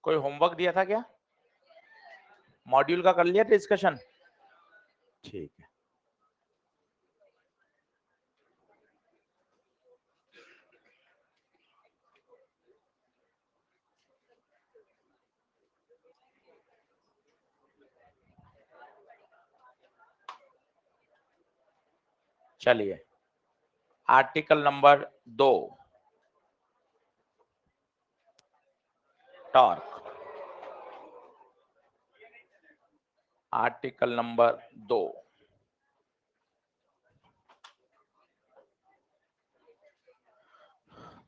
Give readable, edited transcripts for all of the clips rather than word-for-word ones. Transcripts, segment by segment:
कोई होमवर्क दिया था क्या? मॉड्यूल का कर लिया डिस्कशन? ठीक है। चलिए, article number 2, torque. Article number 2,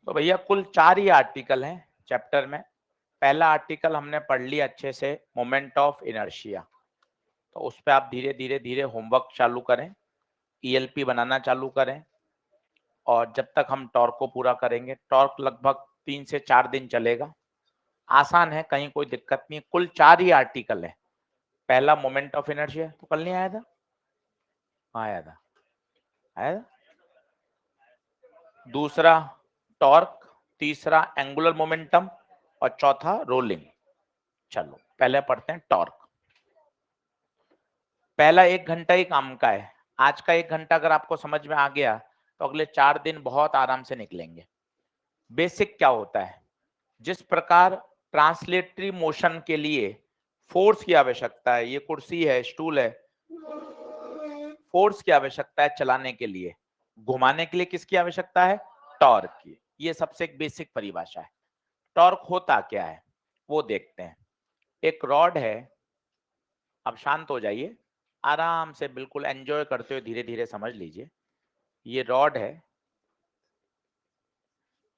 तो भैया कुल 4 ही आर्टिकल हैं चैप्टर में। पहला आर्टिकल हमने पढ़ लिया अच्छे से, मोमेंट ऑफ इनर्शिया। तो उस पर आप धीरे धीरे धीरे होमवर्क चालू करें, ईएलपी बनाना चालू करें, और जब तक हम टॉर्क को पूरा करेंगे। टॉर्क लगभग 3 से 4 दिन चलेगा, आसान है, कहीं कोई दिक्कत नहीं है। कुल 4 ही आर्टिकल है। पहला मोमेंट ऑफ इनर्शिया, तो कल नहीं आया था? आया था, आया था। दूसरा टॉर्क, तीसरा एंगुलर मोमेंटम, और चौथा रोलिंग। चलो पहले पढ़ते हैं टॉर्क। पहला 1 घंटा ही काम का है। आज का 1 घंटा अगर आपको समझ में आ गया तो अगले 4 दिन बहुत आराम से निकलेंगे। बेसिक क्या होता है? जिस प्रकार ट्रांसलेटरी मोशन के लिए फोर्स की आवश्यकता है, ये कुर्सी है, स्टूल है, फोर्स की आवश्यकता है चलाने के लिए, घुमाने के लिए किसकी आवश्यकता है? टॉर्क की। ये सबसे एक बेसिक परिभाषा है। टॉर्क होता क्या है वो देखते हैं। एक रॉड है, अब शांत हो जाइए, आराम से बिल्कुल एंजॉय करते हुए धीरे धीरे समझ लीजिए। ये रॉड है,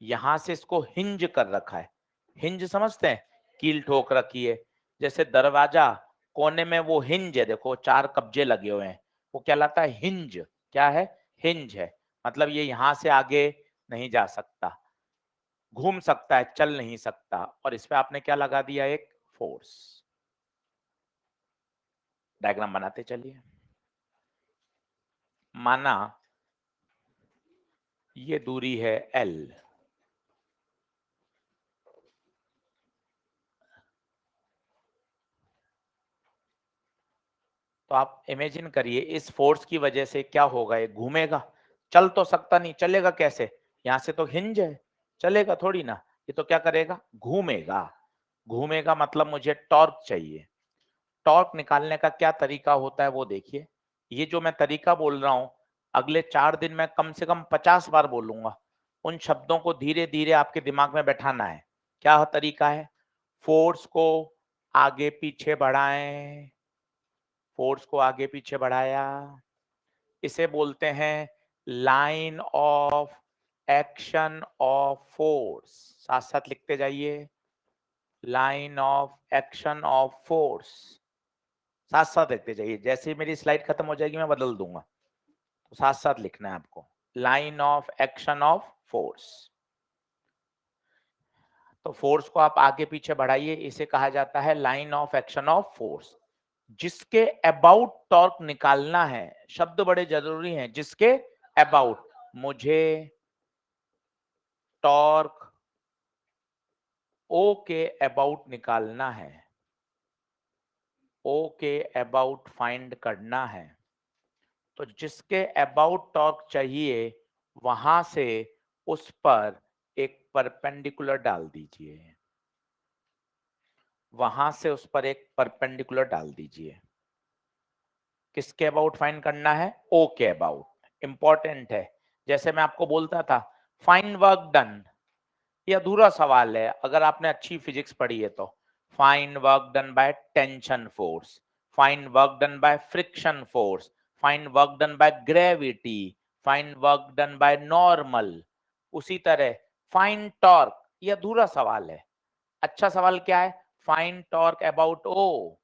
यहां से इसको हिंज कर रखा है। हिंज समझते हैं? कील ठोक रखी है। जैसे दरवाजा कोने में वो हिंज है, देखो 4 कब्जे लगे हुए हैं, वो कहलाता है हिंज। क्या है? हिंज है। मतलब ये यहां से आगे नहीं जा सकता, घूम सकता है, चल नहीं सकता। और इस पे आपने क्या लगा दिया? एक फोर्स। डायग्राम बनाते चलिए। माना ये दूरी है L, तो आप इमेजिन करिए इस फोर्स की वजह से क्या होगा? ये घूमेगा, चल तो सकता नहीं, चलेगा कैसे? यहां से तो हिंज है, चलेगा थोड़ी ना। ये तो क्या करेगा? घूमेगा। घूमेगा मतलब मुझे टॉर्क चाहिए। टॉर्क निकालने का क्या तरीका होता है वो देखिए। ये जो मैं तरीका बोल रहा हूं, अगले 4 दिन में कम से कम 50 बार बोलूंगा। उन शब्दों को धीरे धीरे आपके दिमाग में बैठाना है। क्या तरीका है? फोर्स को आगे पीछे बढ़ाएं, फोर्स को आगे पीछे बढ़ाया, इसे बोलते हैं line of action of force. साथ साथ लिखते जाइए, line of action of force. साथ साथ लिखते जाइए, जैसे ही मेरी स्लाइड खत्म हो जाएगी मैं बदल दूंगा, तो साथ साथ लिखना है आपको, line of action of force. तो फोर्स को आप आगे पीछे बढ़ाइए, इसे कहा जाता है line of action of force. जिसके अबाउट टॉर्क निकालना है, शब्द बड़े जरूरी हैं, जिसके अबाउट, मुझे टॉर्क ओ के अबाउट निकालना है, ओ के अबाउट फाइंड करना है। तो जिसके अबाउट टॉर्क चाहिए, वहां से उस पर एक परपेंडिकुलर डाल दीजिए, वहां से उस पर एक परपेंडिकुलर डाल दीजिए। किसके अबाउट फाइंड करना है? ओ के अबाउट। इंपॉर्टेंट है। जैसे मैं आपको बोलता था फाइंड वर्क डन, ये अधूरा सवाल है अगर आपने अच्छी फिजिक्स पढ़ी है तो। Find work done by tension force, find work done by friction force, find work done by gravity, find work done by normal. उसी तरह फाइंड टॉर्क, ये अधूरा सवाल है। अच्छा सवाल क्या है? Find torque about O,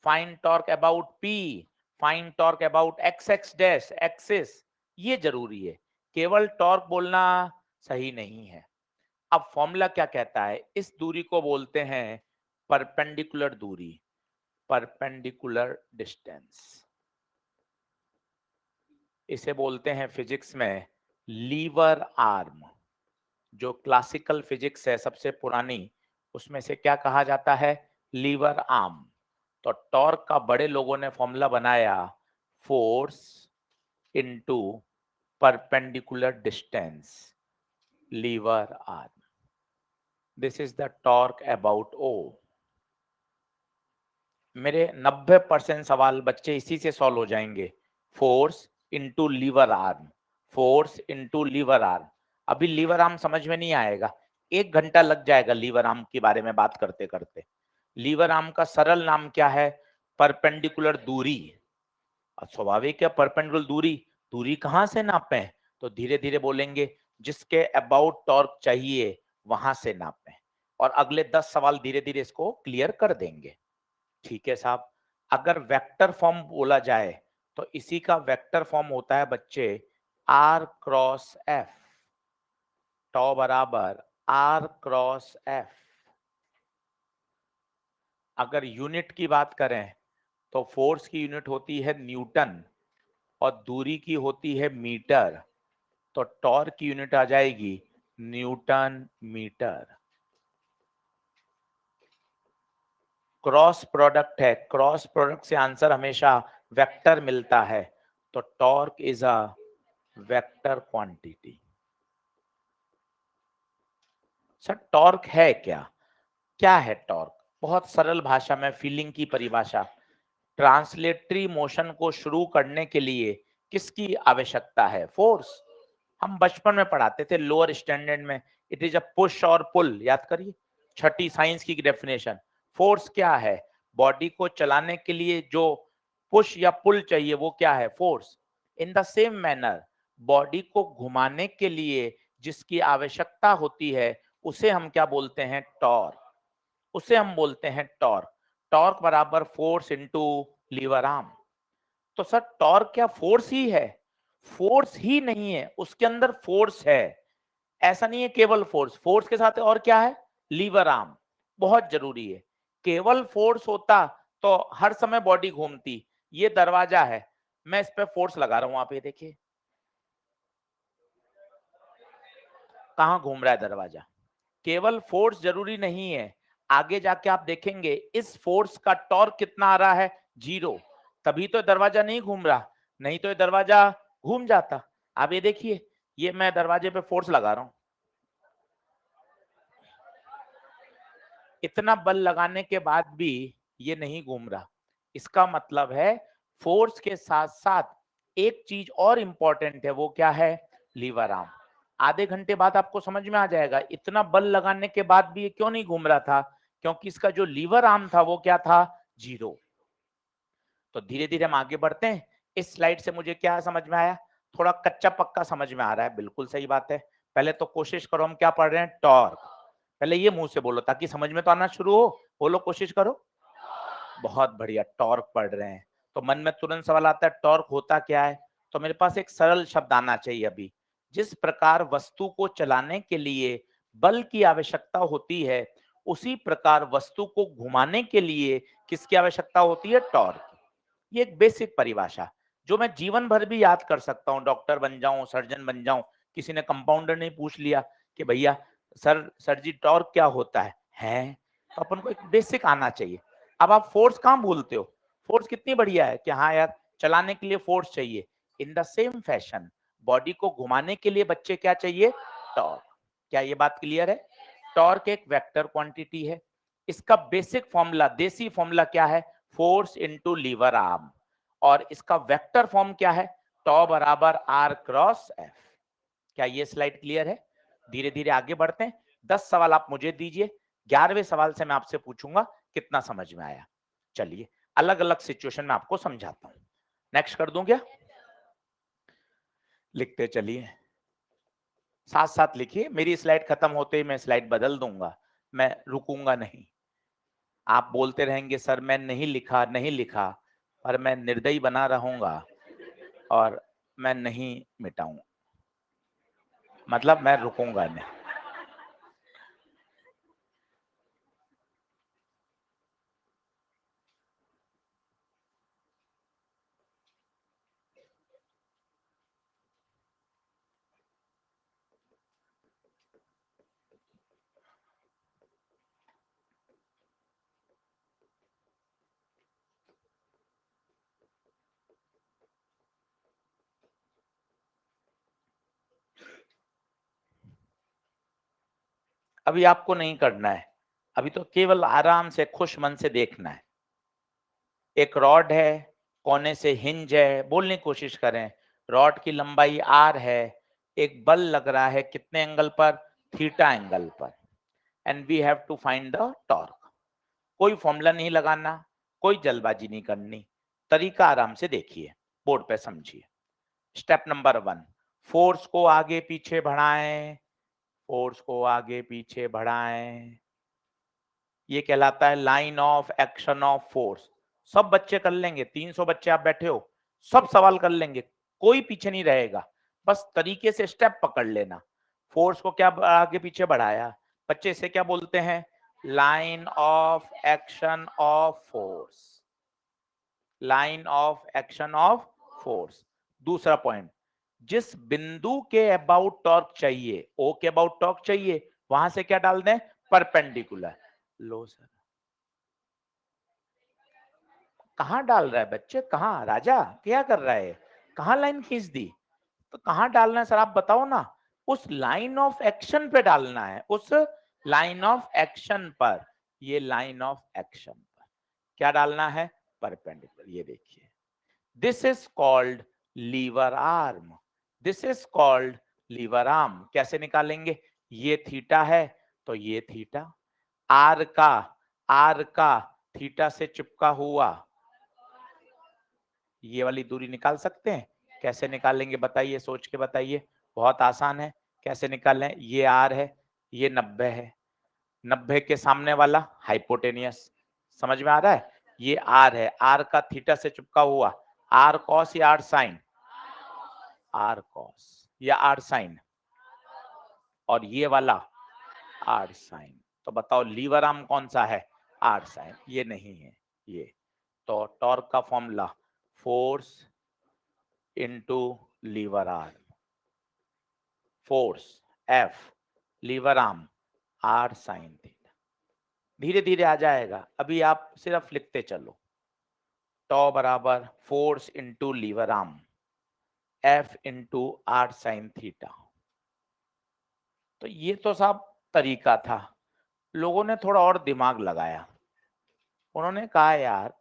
find torque about P, find torque about X X dash axis. ये जरूरी है, केवल टॉर्क बोलना सही नहीं है। अब फॉर्मूला क्या कहता है? इस दूरी को बोलते हैं परपेंडिकुलर दूरी, परपेंडिकुलर डिस्टेंस। इसे बोलते हैं फिजिक्स में लीवर आर्म। जो क्लासिकल फिजिक्स है सबसे पुरानी, उसमें से क्या कहा जाता है, लीवर आर्म। तो टॉर्क का बड़े लोगों ने फॉर्मूला बनाया, force into perpendicular distance, lever arm. This is the torque about O. मेरे 90% सवाल बच्चे इसी से सॉल्व हो जाएंगे, force into lever arm, force into lever arm. अभी लीवर आर्म समझ में नहीं आएगा, 1 घंटा लग जाएगा लीवर आर्म के बारे में बात करते करते। लीवर आर्म का सरल नाम क्या है, परपेंडिकुलर दूरी। स्वाभाविक है, परपेंडिकुलर दूरी, दूरी कहां से नापें, तो धीरे धीरे बोलेंगे, जिसके अबाउट टॉर्क चाहिए वहां से नापें, और अगले 10 सवाल धीरे धीरे इसको क्लियर कर देंगे। ठीक है साहब। अगर वेक्टर फॉर्म बोला जाए तो इसी का वेक्टर फॉर्म होता है बच्चे, आर क्रॉस एफ, टॉ बराबर आर क्रॉस एफ। अगर यूनिट की बात करें तो फोर्स की यूनिट होती है न्यूटन और दूरी की होती है मीटर, तो टॉर्क की यूनिट आ जाएगी न्यूटन मीटर। क्रॉस प्रोडक्ट है, क्रॉस प्रोडक्ट से आंसर हमेशा वेक्टर मिलता है, तो torque is a vector quantity. Sir torque है क्या, क्या है टॉर्क? बहुत सरल भाषा में, फीलिंग की परिभाषा, ट्रांसलेटरी मोशन को शुरू करने के लिए किसकी आवश्यकता है, फोर्स। हम बचपन में पढ़ाते थे लोअर स्टैंडर्ड में, इट इज अ पुश और पुल, याद करिए, छठी साइंस की डेफिनेशन। फोर्स क्या है, बॉडी को चलाने के लिए जो पुश या पुल चाहिए वो क्या है, force. In the same manner body को घुमाने के लिए जिसकी आवश्यकता होती है उसे हम क्या बोलते हैं, टॉर्क, उसे हम बोलते हैं टॉर्क। टॉर्क बराबर फोर्स इनटू लीवर आर्म। तो सर टॉर्क क्या फोर्स ही है? फोर्स ही नहीं है, उसके अंदर फोर्स है, ऐसा नहीं है केवल फोर्स, फोर्स के साथ और क्या है, लीवर आर्म, बहुत जरूरी है। केवल फोर्स होता तो हर समय बॉडी घूमती। ये दरवाजा है, मैं इस पे फोर्स लगा रहा हूं, आप ये देखिए कहां घूम रहा है दरवाजा। केवल फोर्स जरूरी नहीं है, आगे जाके आप देखेंगे इस फोर्स का टॉर्क कितना आ रहा है, 0, तभी तो दरवाजा नहीं घूम रहा, नहीं तो ये दरवाजा घूम जाता। आप ये देखिए, ये मैं दरवाजे पे फोर्स लगा रहा हूं, इतना बल लगाने के बाद भी ये नहीं घूम रहा। इसका मतलब है फोर्स के साथ साथ एक चीज और इंपॉर्टेंट है, वो क्या है, लीवर आर्म। आधे घंटे बाद आपको समझ में आ जाएगा इतना बल लगाने के बाद भी ये क्यों नहीं घूम रहा था, क्योंकि इसका जो लीवर आर्म था वो क्या था, 0। तो धीरे धीरे हम आगे बढ़ते हैं। इस स्लाइड से मुझे क्या समझ में आया, थोड़ा कच्चा पक्का समझ में आ रहा है, बिल्कुल सही बात है। पहले तो कोशिश करो, हम क्या पढ़ रहे हैं, टॉर्क। पहले ये मुंह से बोलो ताकि समझ में तो आना शुरू हो, बोलो, कोशिश करो। बहुत बढ़िया, टॉर्क पढ़ रहे हैं। तो मन में तुरंत सवाल आता है टॉर्क होता क्या है, तो मेरे पास एक सरल शब्द आना चाहिए अभी। जिस प्रकार वस्तु को चलाने के लिए बल की आवश्यकता होती है, उसी प्रकार वस्तु को घुमाने के लिए किसकी आवश्यकता होती है, टॉर्क। ये एक बेसिक परिभाषा जो मैं जीवन भर भी याद कर सकता हूँ, डॉक्टर बन जाऊं, सर्जन बन जाऊं, किसी ने कंपाउंडर ने पूछ लिया कि भैया सर जी टॉर्क क्या होता है, तो अपन को एक बेसिक आना चाहिए। अब आप फोर्स कहाँ भूलते हो, फोर्स कितनी बढ़िया है कि हाँ यार चलाने के लिए फोर्स चाहिए। In the same fashion body को घुमाने के लिए बच्चे क्या चाहिए, टॉर्क। क्या ये बात क्लियर है? टॉर्क एक वेक्टर क्वांटिटी है, इसका बेसिक फॉर्मूला, देसी फॉर्मूला क्या है, फोर्स इनटू लीवर आर्म, और इसका वेक्टर फॉर्म क्या है, टॉ बराबर आर क्रॉस एफ। क्या ये स्लाइड क्लियर है? धीरे धीरे आगे बढ़ते हैं। 10 सवाल आप मुझे दीजिए, 11वें सवाल से मैं आपसे पूछूंगा कितना समझ में आया। चलिए अलग अलग सिचुएशन में आपको समझाता हूं। नेक्स्ट कर दूं क्या? लिखते चलिए, साथ साथ लिखिए, मेरी स्लाइड खत्म होते ही मैं स्लाइड बदल दूंगा, मैं रुकूंगा नहीं। आप बोलते रहेंगे सर मैं नहीं लिखा नहीं लिखा, पर मैं निर्दयी बना रहूंगा और मैं नहीं मिटाऊंगा, मतलब मैं रुकूंगा नहीं। अभी आपको नहीं करना है, अभी तो केवल आराम से खुश मन से देखना है। एक रॉड है, कोने से हिंज है, बोलने की कोशिश करें। रॉड की लंबाई r है, एक बल लग रहा है कितने एंगल पर? थीटा एंगल पर। And we have to find the torque. कोई फॉर्मूला नहीं लगाना, कोई जल्दबाजी नहीं करनी, तरीका आराम से देखिए, बोर्ड पे समझिए। स्टेप नंबर 1, फोर्स को आगे पीछे बढ़ाएं, फोर्स को आगे पीछे बढ़ाएं, ये कहलाता है line of action of force. सब बच्चे कर लेंगे, 300 बच्चे आप बैठे हो, सब सवाल कर लेंगे, कोई पीछे नहीं रहेगा, बस तरीके से स्टेप पकड़ लेना। फोर्स को क्या आगे पीछे बढ़ाया, बच्चे इसे क्या बोलते हैं? Line of action of force, line of action of force. दूसरा पॉइंट, जिस बिंदु के अबाउट टॉर्क चाहिए, ओ के अबाउट टॉर्क चाहिए, वहां से क्या डाल दें? परपेंडिकुलर। लो सर, कहाँ डाल रहा है बच्चे, कहाँ राजा क्या कर रहा है, कहाँ लाइन खींच दी? तो कहाँ डालना है सर आप बताओ ना। उस लाइन ऑफ एक्शन पे डालना है, उस लाइन ऑफ एक्शन पर, ये लाइन ऑफ एक्शन पर क्या डालना है? परपेंडिकुलर। ये देखिए, this is called lever arm, this is called lever arm. कैसे निकालेंगे? ये थीटा है तो ये थीटा, आर का थीटा से चिपका हुआ ये वाली दूरी निकाल सकते हैं। कैसे निकालेंगे बताइए, सोच के बताइए, बहुत आसान है। कैसे निकालें? ये आर है, ये 90 है, 90 के सामने वाला हाइपोटेनियस, समझ में आ रहा है? ये आर है, आर का थीटा से चिपका हुआ, आर कॉस या आर साइन? आर कॉस या आर साइन, और ये वाला आर साइन। तो बताओ लीवर आर्म कौन सा है? R sine. ये नहीं है ये। तो टॉर्क का formula, force into lever arm, force F, lever arm R sine theta. धीरे धीरे आ जाएगा, अभी आप सिर्फ लिखते चलो। टॉ बराबर force into lever arm F into R sine theta. तो ये तो साहब तरीका था, लोगों ने थोड़ा और दिमाग लगाया। उन्होंने कहा यार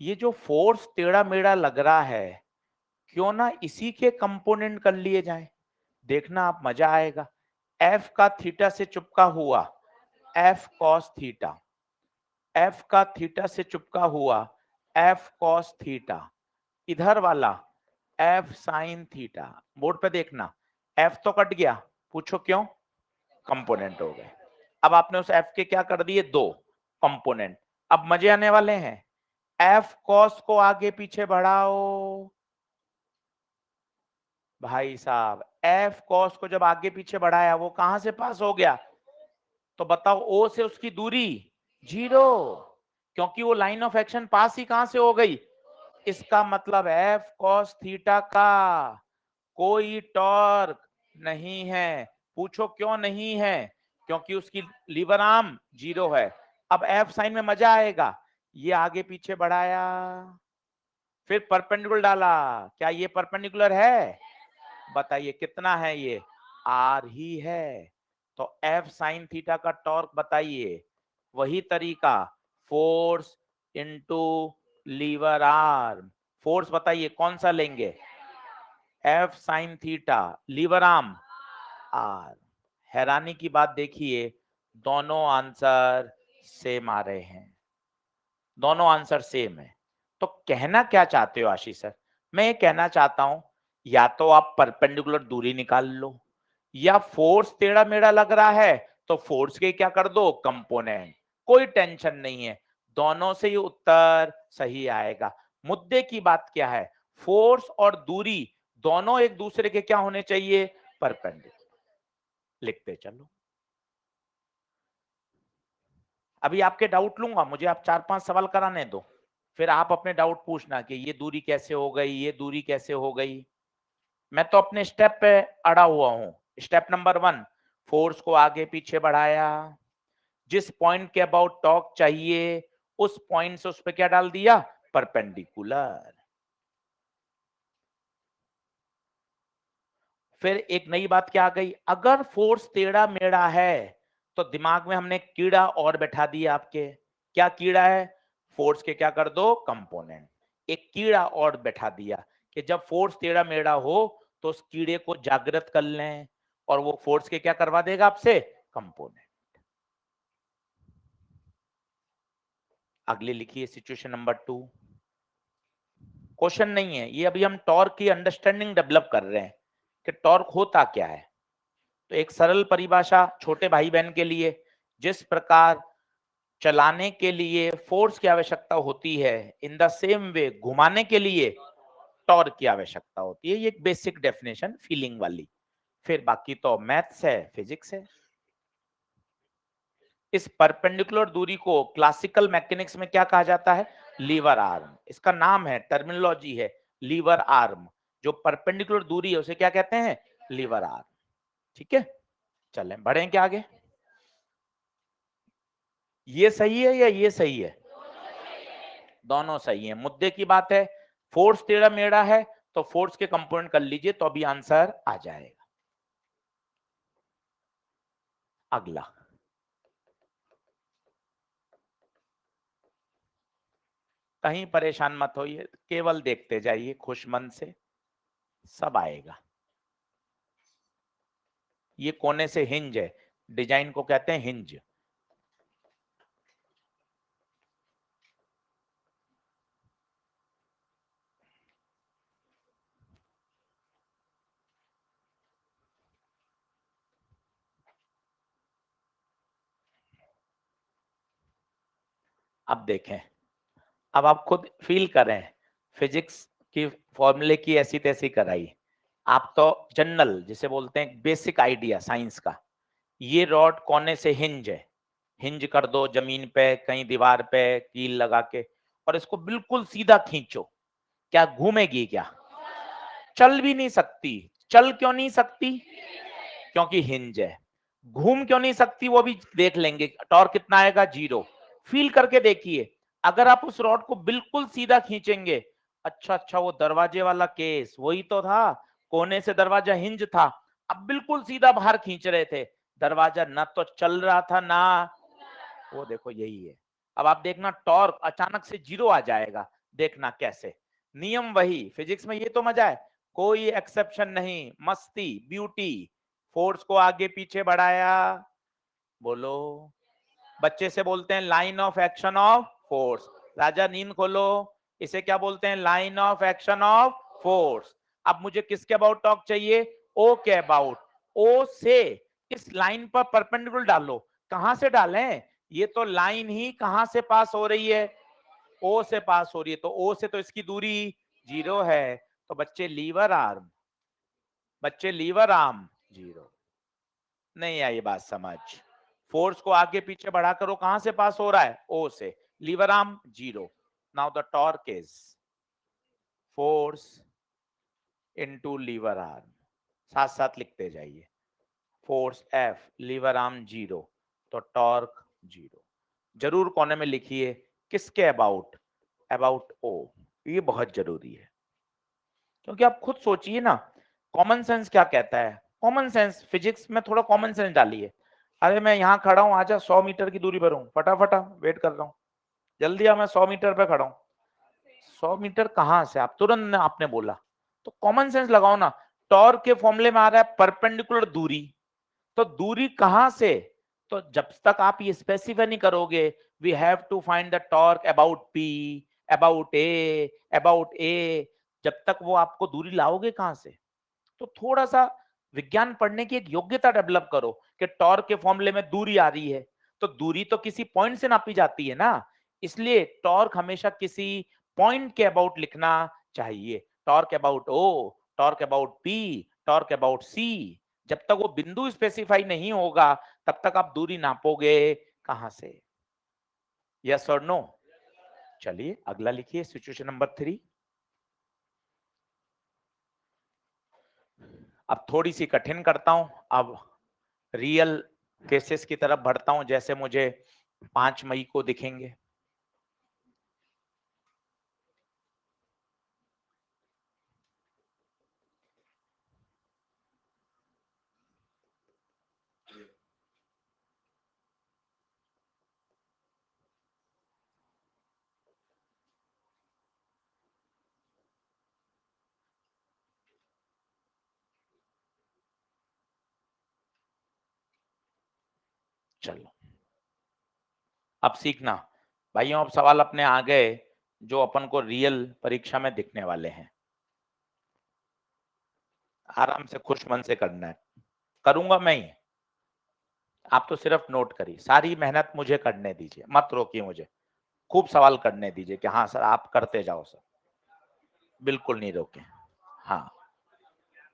ये जो फोर्स टेढ़ा मेढ़ा लग रहा है, क्यों ना इसी के कंपोनेंट कर लिए जाए, देखना आप मजा आएगा। एफ का थीटा से चिपका हुआ एफ कॉस थीटा, एफ का थीटा से चिपका हुआ एफ कॉस थीटा, इधर वाला एफ साइन थीटा। बोर्ड पे देखना, एफ तो कट गया, पूछो क्यों? कंपोनेंट हो गए। अब आपने उस एफ के क्या कर दिए? दो कंपोनेंट। अब मजे आने वाले हैं, एफ कॉस को आगे पीछे बढ़ाओ भाई साहब, एफ कॉस को जब आगे पीछे बढ़ाया वो कहां से पास हो गया? तो बताओ, ओ से उसकी दूरी 0, क्योंकि वो लाइन ऑफ एक्शन पास ही कहां से हो गई? इसका मतलब एफ कॉस थीटा का कोई टॉर्क नहीं है। पूछो क्यों नहीं है? क्योंकि उसकी लीवर आर्म 0 है। अब एफ साइन में मजा आएगा, ये आगे पीछे बढ़ाया, फिर परपेंडिकुलर डाला, क्या ये परपेंडिकुलर है? बताइए कितना है ये? आर ही है। तो एफ साइन थीटा का टॉर्क बताइए। वही तरीका, force into lever arm. Force बताइए कौन सा लेंगे? F sine theta, lever arm R. हैरानी की बात देखिए, दोनों आंसर सेम आ रहे हैं, दोनों आंसर सेम है। तो कहना क्या चाहते हो आशीष सर? मैं ये कहना चाहता हूं, या तो आप परपेंडिकुलर दूरी निकाल लो, या फोर्स टेढ़ा मेढ़ा लग रहा है तो फोर्स के क्या कर दो? कंपोनेंट। कोई टेंशन नहीं है, दोनों से ही उत्तर सही आएगा। मुद्दे की बात क्या है? फोर्स और दूरी दोनों एक दूसरे के क्या होने चाहिए? परपेंडिकुलर। लिखते चलो, अभी आपके डाउट लूंगा, मुझे आप 4-5 सवाल कराने दो, फिर आप अपने डाउट पूछना कि ये दूरी कैसे हो गई, ये दूरी कैसे हो गई। मैं तो अपने स्टेप पे अड़ा हुआ हूं। स्टेप नंबर 1, फोर्स को आगे पीछे बढ़ाया, जिस पॉइंट के अबाउट टॉर्क चाहिए उस पॉइंट से उस पे क्या डाल दिया? परपेंडिकुलर। फिर एक नई बात क्या आ गई? अगर फोर्स टेढ़ा मेढ़ा है तो दिमाग में हमने कीड़ा और बैठा दिया आपके। क्या कीड़ा है? फोर्स के क्या कर दो? कंपोनेंट। एक कीड़ा और बैठा दिया कि जब फोर्स टेढ़ा मेढ़ा हो तो उस कीड़े को जागृत कर लें और वो फोर्स के क्या करवा देगा आपसे? कंपोनेंट। अगली लिखिए सिचुएशन नंबर 2। क्वेश्चन नहीं है ये, अभी हम टॉर्क की अंडरस्टैंडिंग डेवलप कर रहे हैं कि टॉर्क होता क्या है। तो एक सरल परिभाषा छोटे भाई बहन के लिए, जिस प्रकार चलाने के लिए फोर्स की आवश्यकता होती है, इन द सेम वे घुमाने के लिए टॉर्क की आवश्यकता होती है। ये एक बेसिक डेफिनेशन फीलिंग वाली। फिर बाकी तो मैथ्स है, फिजिक्स है। इस परपेंडिकुलर दूरी को क्लासिकल मैकेनिक्स में क्या कहा जाता है? Lever arm. इसका नाम है, टर्मिनोलॉजी है लीवर आर्म। जो परपेंडिकुलर दूरी है उसे क्या कहते हैं? Lever arm. ठीक है, चलें बढ़े क्या आगे। ये सही है या ये सही है? दोनों सही है। मुद्दे की बात है, फोर्स टेढ़ा मेढ़ा है तो फोर्स के कंपोनेंट कर लीजिए तो अभी आंसर आ जाएगा। अगला, कहीं परेशान मत होइए, केवल देखते जाइए खुश मन से, सब आएगा। ये कोने से हिंज है, डिजाइन को कहते हैं हिंज। अब देखें, अब आप खुद फील करें, फिजिक्स की फॉर्मूले की ऐसी तैसी कराई, आप तो जनरल जिसे बोलते हैं बेसिक आइडिया साइंस का। ये रॉड कोने से हिंज है, हिंज कर दो जमीन पे, कहीं दीवार पे कील लगा के, और इसको बिल्कुल सीधा खींचो, क्या घूमेगी? क्या चल भी नहीं सकती। चल क्यों नहीं सकती? क्योंकि हिंज है। घूम क्यों नहीं सकती? वो भी देख लेंगे। टॉर्क कितना आएगा? 0। फील करके देखिए, अगर आप उस रॉड को बिल्कुल सीधा खींचेंगे, अच्छा अच्छा वो दरवाजे वाला केस वही तो था, कोने से दरवाजा हिंज था, अब बिल्कुल सीधा बाहर खींच रहे थे, दरवाजा ना तो चल रहा था ना, वो देखो यही है। अब आप देखना टॉर्क अचानक से 0 आ जाएगा, देखना कैसे। नियम वही, फिजिक्स में ये तो मजा है, कोई एक्सेप्शन नहीं, मस्ती ब्यूटी। फोर्स को आगे पीछे बढ़ाया, बोलो, बच्चे से बोलते हैं line of action of force. राजा नींद खोलो, इसे क्या बोलते हैं? Line of action of force. अब मुझे किसके अबाउट टॉक चाहिए? ओ के अबाउट। ओ से इस लाइन पर परपेंडिकुलर डालो। कहां से डालें? ये तो लाइन ही कहां से पास हो रही है? ओ से पास हो रही है, तो ओ से तो इसकी दूरी 0 है, तो बच्चे लीवर आर्म, बच्चे लीवर आर्म 0। नहीं आई बात समझ? फोर्स को आगे पीछे बढ़ाकर वो कहां से पास हो रहा है? ओ से। Lever arm 0। Now the torque is force into lever arm, साथ साथ लिखते जाइए। फोर्स एफ, लीवर आर्म 0, तो टॉर्क 0। जरूर कोने में लिखिए किसके अबाउट? अबाउट ओ। ये बहुत जरूरी है, क्योंकि आप खुद सोचिए ना, कॉमन सेंस क्या कहता है? कॉमन सेंस फिजिक्स में थोड़ा कॉमन सेंस डालिए। अरे मैं यहाँ खड़ा हूँ, आजा 100 मीटर की दूरी पर हूँ, फटाफटा वेट कर रहा हूँ, जल्दी आ, मैं 100 मीटर पे खड़ा हूँ। 100 मीटर कहाँ से? आप तुरंत आपने बोला, तो कॉमन सेंस लगाओ ना। टॉर्क के फॉर्मूले में आ रहा है परपेंडिकुलर दूरी, तो दूरी कहां से? तो जब तक आप ये स्पेसिफाई नहीं करोगे, we have to find the torque about P, about A, about A, जब तक वो आपको दूरी लाओगे कहां से? तो थोड़ा सा विज्ञान पढ़ने की एक योग्यता डेवलप करो कि टॉर्क के फॉर्मूले में दूरी आ रही है, तो दूरी तो किसी पॉइंट से नापी जाती है ना, इसलिए टॉर्क हमेशा किसी पॉइंट के अबाउट लिखना चाहिए। Torque about O, torque about P, torque about C. जब तक वो बिंदु स्पेसिफाई नहीं होगा तब तक आप दूरी नापोगे कहां से? यस और नो? चलिए अगला लिखिए सिचुएशन नंबर 3। अब थोड़ी सी कठिन करता हूं, अब रियल केसेस की तरफ बढ़ता हूं जैसे मुझे 5 मई को दिखेंगे। चलो अब सीखना भाइयों, अब सवाल अपने आ गए जो अपन को रियल परीक्षा में दिखने वाले हैं। आराम से खुश मन से करना है, करूंगा मैं ही, आप तो सिर्फ नोट करिए, सारी मेहनत मुझे करने दीजिए, मत रोकिए मुझे, खूब सवाल करने दीजिए कि हाँ सर आप करते जाओ सर, बिल्कुल नहीं रोके। हाँ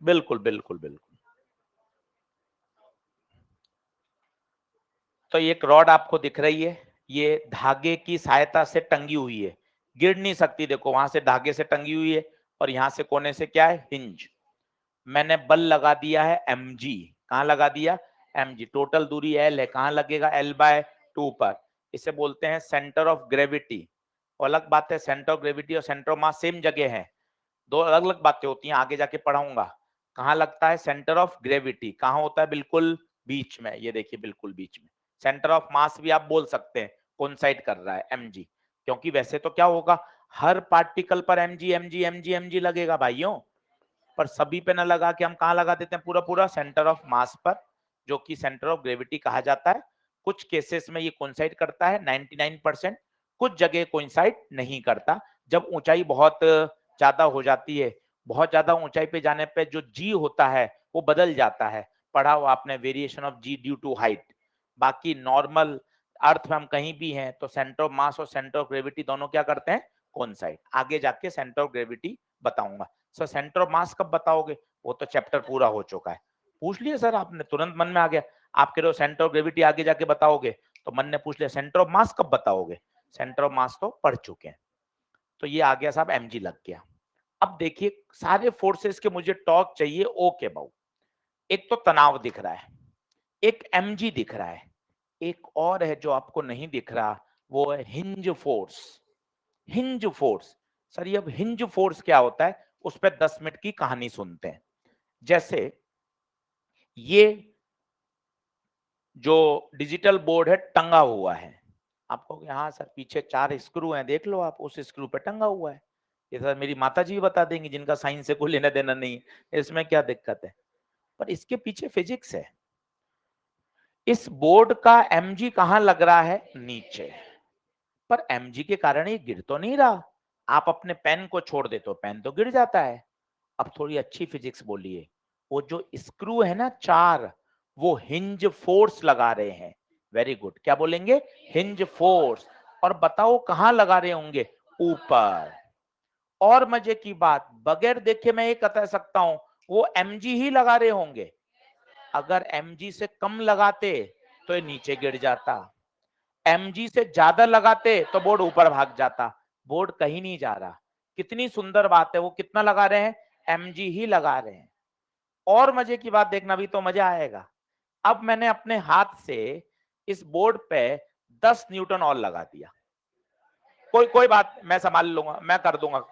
बिल्कुल बिल्कुल बिल्कुल। तो एक रॉड आपको दिख रही है, ये धागे की सहायता से टंगी हुई है, गिर नहीं सकती, देखो वहां से धागे से टंगी हुई है और यहां से कोने से क्या है, हिंज। मैंने बल लगा दिया है mg, कहाँ लगा दिया, mg, टोटल दूरी l है, कहाँ लगेगा, l/2 पर, इसे बोलते हैं सेंटर ऑफ ग्रेविटी। अलग बात है, सेंटर ऑफ ग्रेविटी और सेंटर ऑफ मास सेम जगह है, दो अलग अलग बातें होती हैं, आगे जाके पढ़ाऊंगा। कहाँ लगता है सेंटर ऑफ ग्रेविटी, कहाँ होता है, बिल्कुल बीच में, ये देखिए बिल्कुल बीच में। सेंटर ऑफ मास भी आप बोल सकते हैं, कौन साइड कर रहा है, mg, क्योंकि वैसे तो क्या होगा, हर पार्टिकल पर mg mg mg mg लगेगा भाइयों, पर सभी पे ना लगा के हम कहाँ लगा देते हैं, पूरा पूरा सेंटर ऑफ मास पर, जो कि सेंटर ऑफ ग्रेविटी कहा जाता है। कुछ केसेस में ये कोइंसाइड करता है 99%, कुछ जगह कोइंसाइड नहीं करता, जब ऊंचाई बहुत ज्यादा हो जाती है, बहुत ज्यादा ऊंचाई पे जाने पे जो जी होता है वो बदल जाता है, पढ़ा हो आपने, variation of G due to height. बाकी नॉर्मल अर्थ में हम कहीं भी हैं तो सेंटर ऑफ मास और सेंटर ऑफ ग्रेविटी दोनों क्या करते हैं, कोइंसाइड। आगे जाके सेंटर ऑफ ग्रेविटी बताऊंगा। सर सेंटर ऑफ मास कब बताओगे, वो तो चैप्टर पूरा हो चुका है, पूछ लिए सर आपने, तुरंत मन में आ गया, आप कह रहे हो सेंटर ऑफ ग्रेविटी आगे जाके बताओगे, तो मन ने पूछ लिया सेंटर ऑफ मास कब बताओगे, सेंटर ऑफ मास तो पढ़ चुके हैं। तो ये आ गया साहब, mg लग गया। अब देखिए सारे फोर्सेस के मुझे टॉर्क चाहिए, ओके बाबू, एक तो तनाव दिख रहा है, एक mg दिख रहा है, एक और है जो आपको नहीं दिख रहा, वो है hinge force. Hinge force, sir ये अब हिंज फोर्स क्या होता है, उस पर 10 मिनट की कहानी सुनते हैं। जैसे ये जो डिजिटल बोर्ड है टंगा हुआ है, आपको यहाँ सर पीछे 4 स्क्रू हैं, देख लो आप, उस स्क्रू पे टंगा हुआ है, ये सर मेरी माता जी बता देंगी जिनका साइंस से कोई लेना देना नहीं है, इसमें क्या दिक्कत है, पर इसके पीछे फिजिक्स है। इस बोर्ड का mg कहाँ लग रहा है, नीचे, पर mg के कारण ये गिर तो नहीं रहा, आप अपने पेन को छोड़ दे तो पेन तो गिर जाता है। अब थोड़ी अच्छी फिजिक्स बोलिए, वो जो स्क्रू है ना 4, वो हिंज फोर्स लगा रहे हैं, वेरी गुड, क्या बोलेंगे, हिंज फोर्स। और बताओ कहां लगा रहे होंगे, ऊपर। और मजे की बात, बगैर देखे मैं ये बता सकता हूं, वो mg ही लगा रहे होंगे, अगर mg से कम लगाते तो ये नीचे गिर जाता, mg से ज्यादा लगाते तो बोर्ड ऊपर भाग जाता, बोर्ड कहीं नहीं जा रहा। कितनी सुंदर बात है, वो कितना लगा रहे हैं, mg ही लगा रहे हैं। और मजे की बात देखना, भी तो मजा आएगा, अब मैंने अपने हाथ से इस बोर्ड पे 10 न्यूटन और लगा दिया, कोई कोई बात, मैं संभाल लूंगा, मैं कर दूंगा,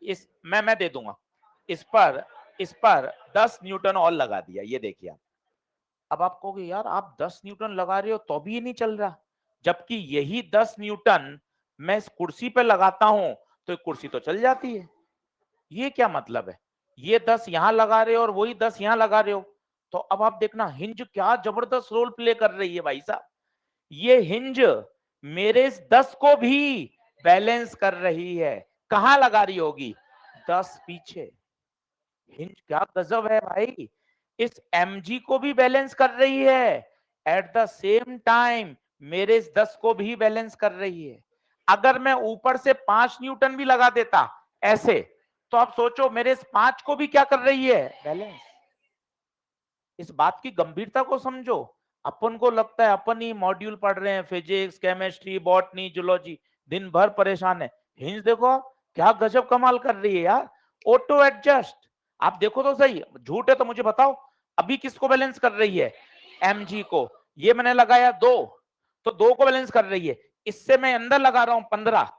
इस मैं दे दूंगा, इस पर 10 न्यूटन और लगा दिया, ये देखिए आप। अब आप कहोगे यार आप 10 न्यूटन लगा रहे हो तो भी ये नहीं चल रहा, जबकि यही 10 न्यूटन मैं इस कुर्सी पे लगाता हूं तो कुर्सी तो चल जाती है। ये क्या मतलब है, ये 10 यहां लगा रहे हो और वही 10 यहां लगा रहे हो, तो अब आप देखना हिंज क्या जबरदस्त रोल प्ले कर रही है भाई साहब, ये हिंज मेरे इस 10 को भी बैलेंस कर रही है, कहां लगा रही होगी, 10 पीछे। हिंज क्या गजब है भाई, इस mg को भी बैलेंस कर रही है, एट द सेम टाइम मेरे इस 10 को भी बैलेंस कर रही है। अगर मैं ऊपर से 5 न्यूटन भी लगा देता ऐसे, तो आप सोचो मेरे इस 5 को भी क्या कर रही है, बैलेंस। इस बात की गंभीरता को समझो, अपन को लगता है अपन ही मॉड्यूल पढ़ रहे हैं, फिजिक्स केमिस्ट्री बॉटनी जूलॉजी, दिन भर परेशान है, हिंज देखो क्या गजब कमाल कर रही है यार, ऑटो एडजस्ट। आप देखो तो सही, झूठ है तो मुझे बताओ, अभी किसको बैलेंस कर रही है, mg को, ये मैंने लगाया 2, तो 2 को बैलेंस कर रही है, इससे मैं अंदर लगा रहा हूं 15,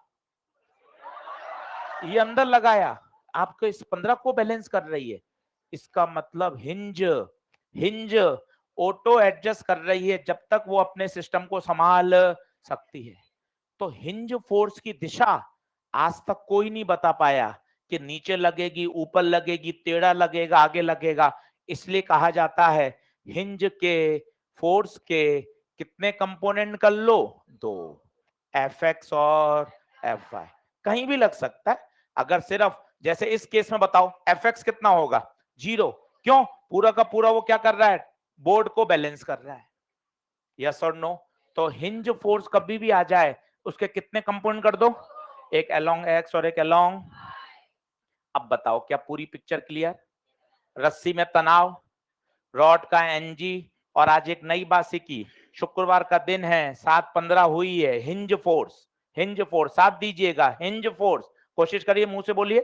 ये अंदर लगाया, आपको इस 15 को बैलेंस कर रही है, इसका मतलब हिंज हिंज ऑटो एडजस्ट कर रही है जब तक वो अपने सिस्टम को संभाल सकती है। तो हिंज फोर्स की दिशा आज तक कोई नहीं बता पाया कि नीचे लगेगी, ऊपर लगेगी, टेढ़ा लगेगा, आगे लगेगा, इसलिए कहा जाता है हिंज के फोर्स के कितने कंपोनेंट कर लो? 2, Fx और Fy। कहीं भी लग सकता है। अगर सिर्फ जैसे इस केस में बताओ Fx कितना होगा? 0। क्यों? पूरा का पूरा वो क्या कर रहा है? बोर्ड को बैलेंस कर रहा है। यस और नो? तो हिंज फोर्स कभी भी आ जाए उसके कितने कंपोनेंट कर दो? एक अलोंग एक्स और एक अलोंग। अब बताओ क्या पूरी पिक्चर क्लियर? रस्सी में तनाव, रॉड का एनजी, और आज एक नई बात सीखी, शुक्रवार का दिन है, 7:15 हुई है, हिंज फोर्स। हिंज फोर्स साथ दीजिएगा, हिंज फोर्स। कोशिश करिए, मुंह से बोलिए।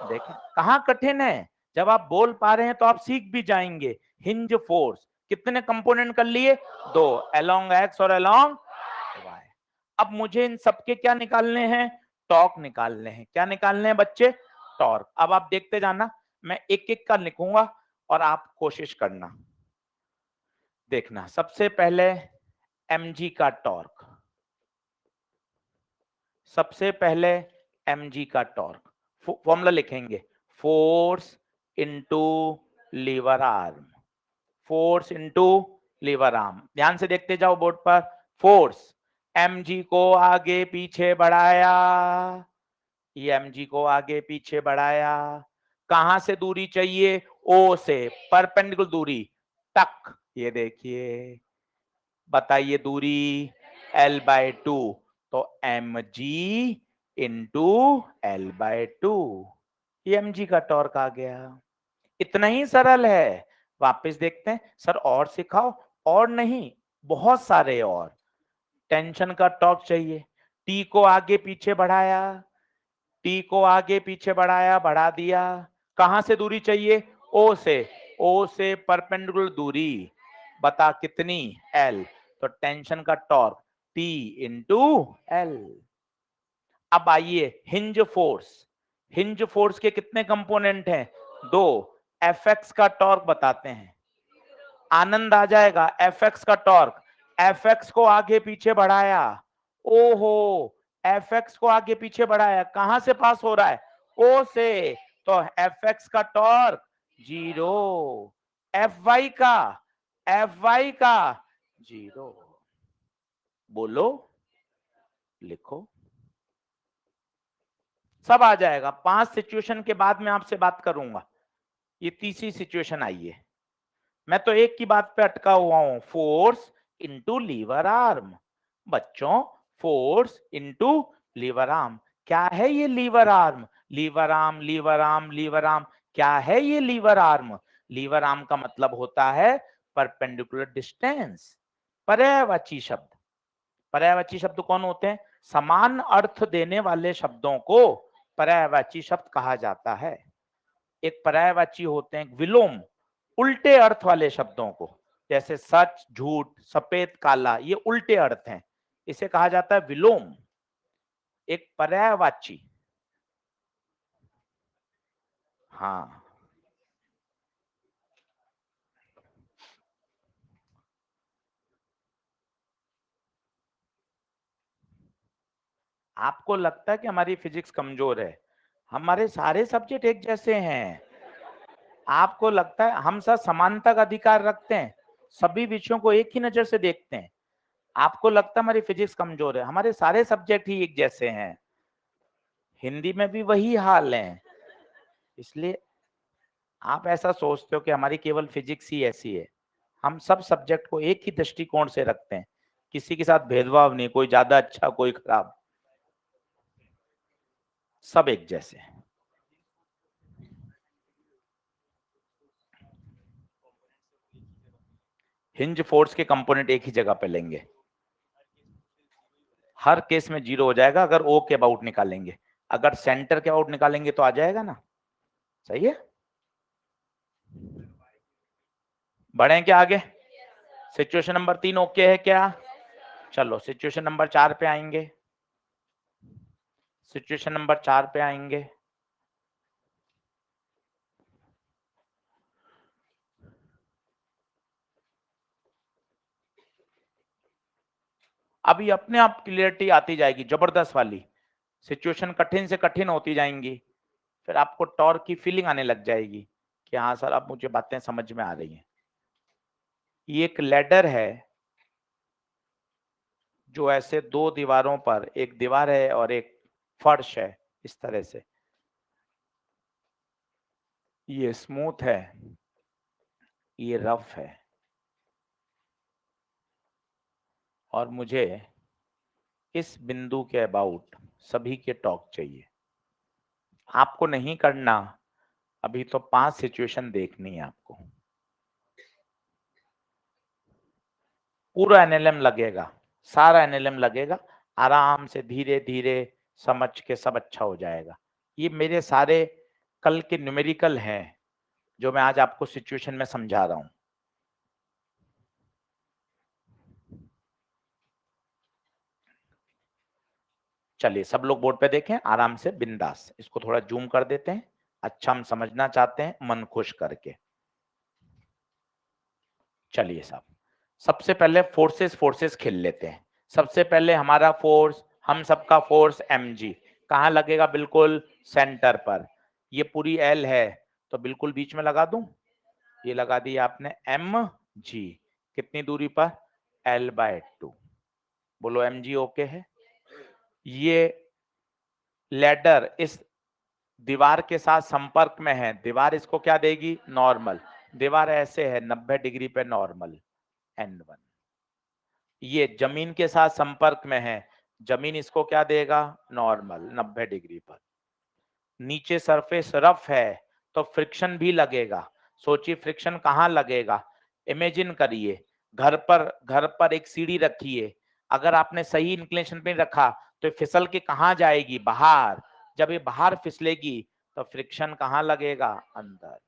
देखें कहां कठिन है, जब आप बोल पा रहे हैं तो आप सीख भी जाएंगे। हिंज फोर्स कितने कंपोनेंट कर लिए? 2, अलोंग एक्स और अलोंग वाई। अब मुझे इन सबके क्या निकालने हैं? टॉर्क निकालने हैं। क्या निकालने हैं बच्चे? टॉर्क। अब आप देखते जाना, मैं एक एक का लिखूंगा और आप कोशिश करना। देखना, सबसे पहले mg का टॉर्क, सबसे पहले mg का टॉर्क फॉर्मूला लिखेंगे, force into lever arm. Force into lever arm. ध्यान से देखते जाओ बोर्ड पर। फोर्स, mg को आगे पीछे बढ़ाया, ये mg को आगे पीछे बढ़ाया। कहां से दूरी चाहिए? O से, परपेंडिकुलर दूरी तक। ये देखिए, बताइए दूरी L/2, तो mg इंटू L/2, ये mg का टॉर्क आ गया। इतना ही सरल है। वापस देखते हैं, सर और सिखाओ। और नहीं, बहुत सारे और। टेंशन का टॉर्क चाहिए, T को आगे पीछे बढ़ाया, T को आगे पीछे बढ़ाया, बढ़ा दिया। कहां से दूरी चाहिए? O से, O से परपेंडिकुलर दूरी, बता कितनी? L। तो टेंशन का टॉर्क T इंटू L। अब आइए हिंज फोर्स। हिंज फोर्स के कितने कंपोनेंट हैं? 2। Fx का टॉर्क बताते हैं, आनंद आ जाएगा। Fx का टॉर्क, Fx को आगे पीछे बढ़ाया, ओहो, Fx को आगे पीछे बढ़ाया, कहां से पास हो रहा है? O से, तो Fx का टॉर्क 0, Fy का, Fy का 0। बोलो, लिखो, सब आ जाएगा। 5 सिचुएशन के बाद मैं आपसे बात करूंगा। ये तीसरी सिचुएशन आई है। मैं तो एक की बात पे अटका हुआ हूं, फोर्स इनटू लीवर आर्म। बच्चों, फोर्स इनटू लीवर आर्म, क्या है ये lever arm? Lever arm, lever arm, lever arm, क्या है ये लीवर आर्म? लीवर आर्म का मतलब होता है परपेंडिकुलर डिस्टेंस। पर्यायवाची शब्द, पर्यायवाची शब्द कौन होते हैं? समान अर्थ देने वाले शब्दों को पर्यायवाची शब्द कहा जाता है। एक पर्यायवाची होते हैं विलोम, उल्टे अर्थ वाले शब्दों को, जैसे सच, झूठ, सफेद, काला, ये उल्टे अर्थ हैं, इसे कहा जाता है विलोम। एक पर्यायवाची। हाँ, आपको लगता है कि हमारी फिजिक्स कमजोर है? हमारे सारे सब्जेक्ट एक जैसे हैं। आपको लगता है हम सब समानता का अधिकार रखते हैं, सभी विषयों को एक ही नजर से देखते हैं? आपको लगता है हमारी फिजिक्स कमजोर है? हमारे सारे सब्जेक्ट ही एक जैसे हैं। हिंदी में भी वही हाल है। इसलिए आप ऐसा सोचते हो कि हमारी केवल फिजिक्स ही ऐसी है। हम सब सब्जेक्ट को एक ही दृष्टिकोण से रखते हैं, किसी के साथ भेदभाव नहीं, कोई ज्यादा अच्छा कोई खराब, सब एक जैसे। हिंज फोर्स के कंपोनेंट एक ही जगह पे लेंगे, हर केस में 0 हो जाएगा अगर ओ के अबाउट निकालेंगे। अगर सेंटर के अबाउट निकालेंगे तो आ जाएगा ना? सही है। बढ़े क्या आगे? सिचुएशन नंबर 3 ओके है क्या? चलो सिचुएशन नंबर 4 पे आएंगे। सिचुएशन नंबर 4 पे आएंगे। अभी अपने आप क्लियरिटी आती जाएगी, जबरदस्त वाली। सिचुएशन कठिन से कठिन होती जाएंगी, फिर आपको टॉर्क की फीलिंग आने लग जाएगी कि हाँ सर अब मुझे बातें समझ में आ रही हैं। ये एक लैडर है, जो ऐसे दो दीवारों पर, एक दीवार है और एक फर्श है, इस तरह से, ये स्मूथ है, ये रफ है, और मुझे इस बिंदु के अबाउट सभी के टॉक चाहिए। आपको नहीं करना, अभी तो 5 सिचुएशन देखनी है आपको। पूरा एनएलएम लगेगा, सारा एनएलएम लगेगा, आराम से धीरे धीरे समझ के सब अच्छा हो जाएगा। ये मेरे सारे कल के न्यूमेरिकल हैं जो मैं आज आपको सिचुएशन में समझा रहा हूं। चलिए सब लोग बोर्ड पे देखें आराम से, बिंदास। इसको थोड़ा जूम कर देते हैं, अच्छा हम समझना चाहते हैं मन खुश करके। चलिए साहब, सबसे पहले फोर्सेस फोर्सेस खेल लेते हैं। सबसे पहले हमारा फोर्स, हम सबका फोर्स mg कहाँ लगेगा? बिल्कुल सेंटर पर। ये पूरी L है तो बिल्कुल बीच में लगा दूं, ये लगा दी आपने mg। कितनी दूरी पर? L/2। बोलो mg ओके है। ये लैडर इस दीवार के साथ संपर्क में है, दीवार इसको क्या देगी? नॉर्मल। दीवार ऐसे है 90 डिग्री पे नॉर्मल, n1। ये जमीन के साथ संपर्क में है, जमीन इसको क्या देगा? नॉर्मल 90 डिग्री पर। नीचे सरफेस रफ है तो फ्रिक्शन भी लगेगा। सोचिए फ्रिक्शन कहाँ लगेगा? इमेजिन करिए, घर पर एक सीढ़ी रखिए, अगर आपने सही इंक्लिनेशन पे रखा तो फिसल के कहाँ जाएगी? बाहर। जब ये बाहर फिसलेगी तो फ्रिक्शन कहाँ लगेगा? अंदर।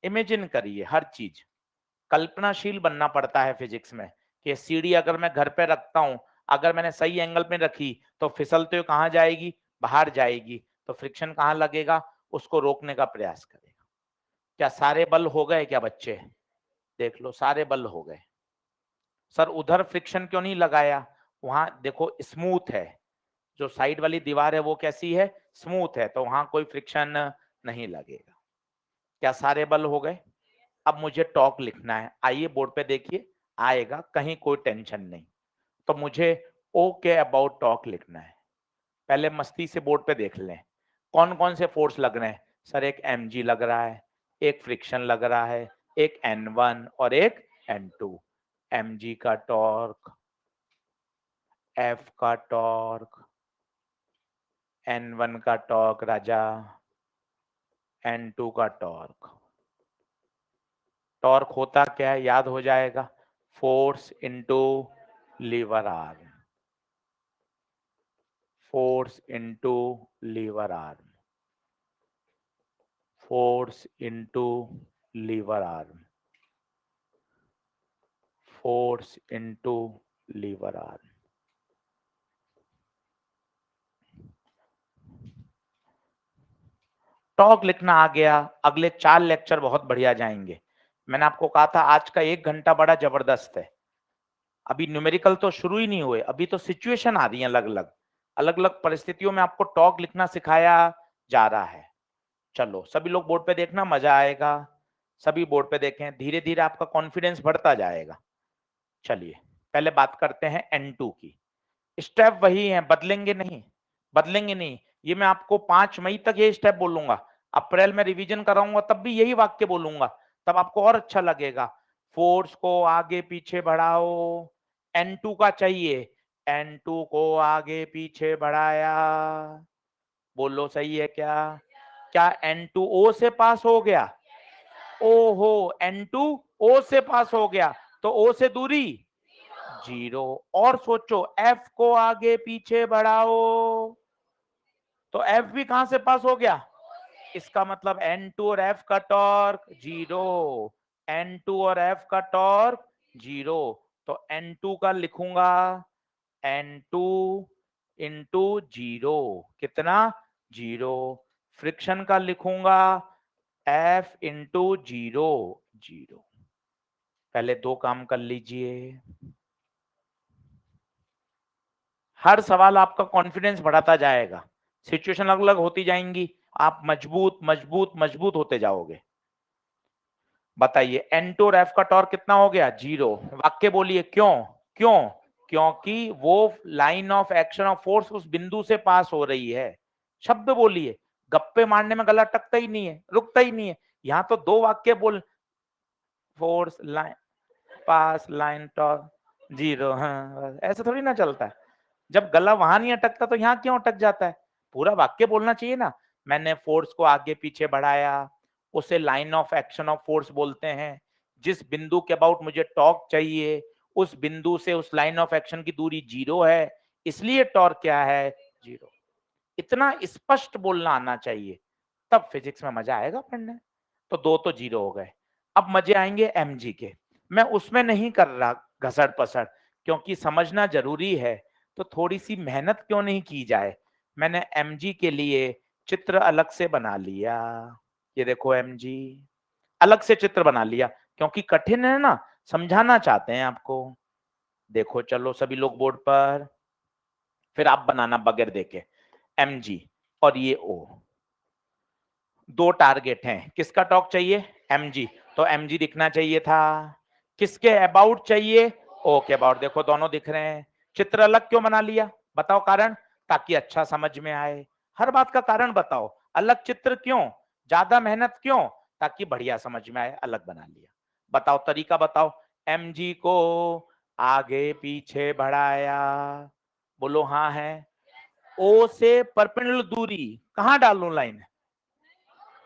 इमेजिन करिए, हर चीज कल्पनाशील बनना पड़ता है फिजिक्स में, कि सीढ़ी अगर मैं घर पे रखता हूं, अगर मैंने सही एंगल पे रखी तो फिसलते हुए कहाँ जाएगी? बाहर जाएगी। तो फ्रिक्शन कहाँ लगेगा? उसको रोकने का प्रयास करेगा। क्या सारे बल हो गए क्या बच्चे? देख लो सारे बल हो गए। सर उधर फ्रिक्शन क्यों नहीं लगाया? वहां देखो स्मूथ है, जो साइड वाली दीवार है वो कैसी है? स्मूथ है, तो वहां कोई फ्रिक्शन नहीं लगेगा। क्या सारे बल हो गए? अब मुझे टॉर्क लिखना है, आइए बोर्ड पे देखिए, आएगा, कहीं कोई टेंशन नहीं। तो मुझे ओ के अबाउट टॉर्क लिखना है। पहले मस्ती से बोर्ड पे देख लें कौन कौन से फोर्स लग रहे हैं। सर एक mg लग रहा है, एक फ्रिक्शन लग रहा है, एक n1 और एक n2। mg का टॉर्क, f का टॉर्क, n1 का टॉर्क राजा, n2 का टॉर्क। टॉर्क होता क्या है? याद हो जाएगा, force into lever arm, force into lever arm, force into lever arm, force into lever arm. Torque लिखना आ गया, अगले 4 लेक्चर बहुत बढ़िया जाएंगे। मैंने आपको कहा था आज का 1 घंटा बड़ा जबरदस्त है। अभी न्यूमेरिकल तो शुरू ही नहीं हुए, अभी तो सिचुएशन आ रही है, अलग अलग अलग अलग परिस्थितियों में आपको टॉर्क लिखना सिखाया जा रहा है। चलो सभी लोग बोर्ड पे देखना, मजा आएगा। सभी बोर्ड पे देखें, धीरे धीरे आपका कॉन्फिडेंस बढ़ता जाएगा। चलिए पहले बात करते हैं N2 की। स्टेप वही है, बदलेंगे नहीं, बदलेंगे नहीं। ये मैं आपको 5 मई तक ये स्टेप बोलूंगा, अप्रैल में रिवीजन कराऊंगा तब भी यही वाक्य बोलूंगा, तब आपको और अच्छा लगेगा। फोर्स को आगे पीछे बढ़ाओ, N2 का चाहिए, N2 को आगे पीछे बढ़ाया। बोलो सही है क्या? क्या N2 O से पास हो गया? ओहो, N2 O से पास हो गया, तो O से दूरी 0। और सोचो F को आगे पीछे बढ़ाओ, तो F भी कहां से पास हो गया? इसका मतलब N2 और F का टॉर्क 0, N2 और F का टॉर्क 0। तो N2 का लिखूंगा N2 इंटू 0, कितना? 0। फ्रिक्शन का लिखूंगा F इंटू 0, 0। पहले 2 काम कर लीजिए। हर सवाल आपका कॉन्फिडेंस बढ़ाता जाएगा, सिचुएशन अलग अलग होती जाएंगी, आप मजबूत मजबूत मजबूत होते जाओगे। बताइए N2 और F का टॉर्क कितना हो गया? 0। वाक्य बोलिए क्यों? क्यों? क्योंकि वो line of action of force उस बिंदु से पास हो रही है। शब्द बोलिए, गप्पे मारने में गला टकता ही नहीं है, रुकता ही नहीं है। यहां तो दो वाक्य बोल, फोर्स लाइन पास लाइन टॉप जीरो, हाँ ऐसे थोड़ी ना चलता है। जब गला वहां नहीं अटकता तो यहाँ क्यों अटक जाता है? पूरा वाक्य बोलना चाहिए ना। मैंने फोर्स को आगे पीछे बढ़ाया, उसे line of action of force बोलते हैं। जिस बिंदु के अबाउट मुझे टॉर्क चाहिए, उस बिंदु से उस लाइन ऑफ एक्शन की दूरी जीरो है, इसलिए टॉर्क क्या है? जीरो। इतना स्पष्ट बोलना आना चाहिए, तब फिजिक्स में मजा आएगा पढ़ने। तो दो तो जीरो हो गए। अब मजे आएंगे एमजी के। मैं उसमें नहीं कर रहा घसड़ पसड़, क्योंकि समझना जरूरी है। तो थोड़ी सी मेहनत क्यों नहीं की जाए? मैंने एमजी के लिए चित्र अलग से बना लिया। ये देखो एमजी, अलग से चित्र बना लिया क्योंकि कठिन है ना, समझाना चाहते हैं आपको। देखो चलो सभी लोग बोर्ड पर, फिर आप बनाना बगैर देखे। एमजी और ये ओ, दो टारगेट हैं। किसका टॉर्क चाहिए? एमजी। तो एमजी दिखना चाहिए था। किसके अबाउट चाहिए? ओ के अबाउट। देखो दोनों दिख रहे हैं। चित्र अलग क्यों बना लिया? बताओ कारण। ताकि अच्छा समझ में आए। हर बात का कारण बताओ। अलग चित्र क्यों? ज्यादा मेहनत क्यों? ताकि बढ़िया समझ में आए, अलग बना लिया। बताओ तरीका बताओ। एमजी को आगे पीछे बढ़ाया। बोलो हाँ है। ओ से परपेंडिकुलर दूरी कहां डालूं लाइन?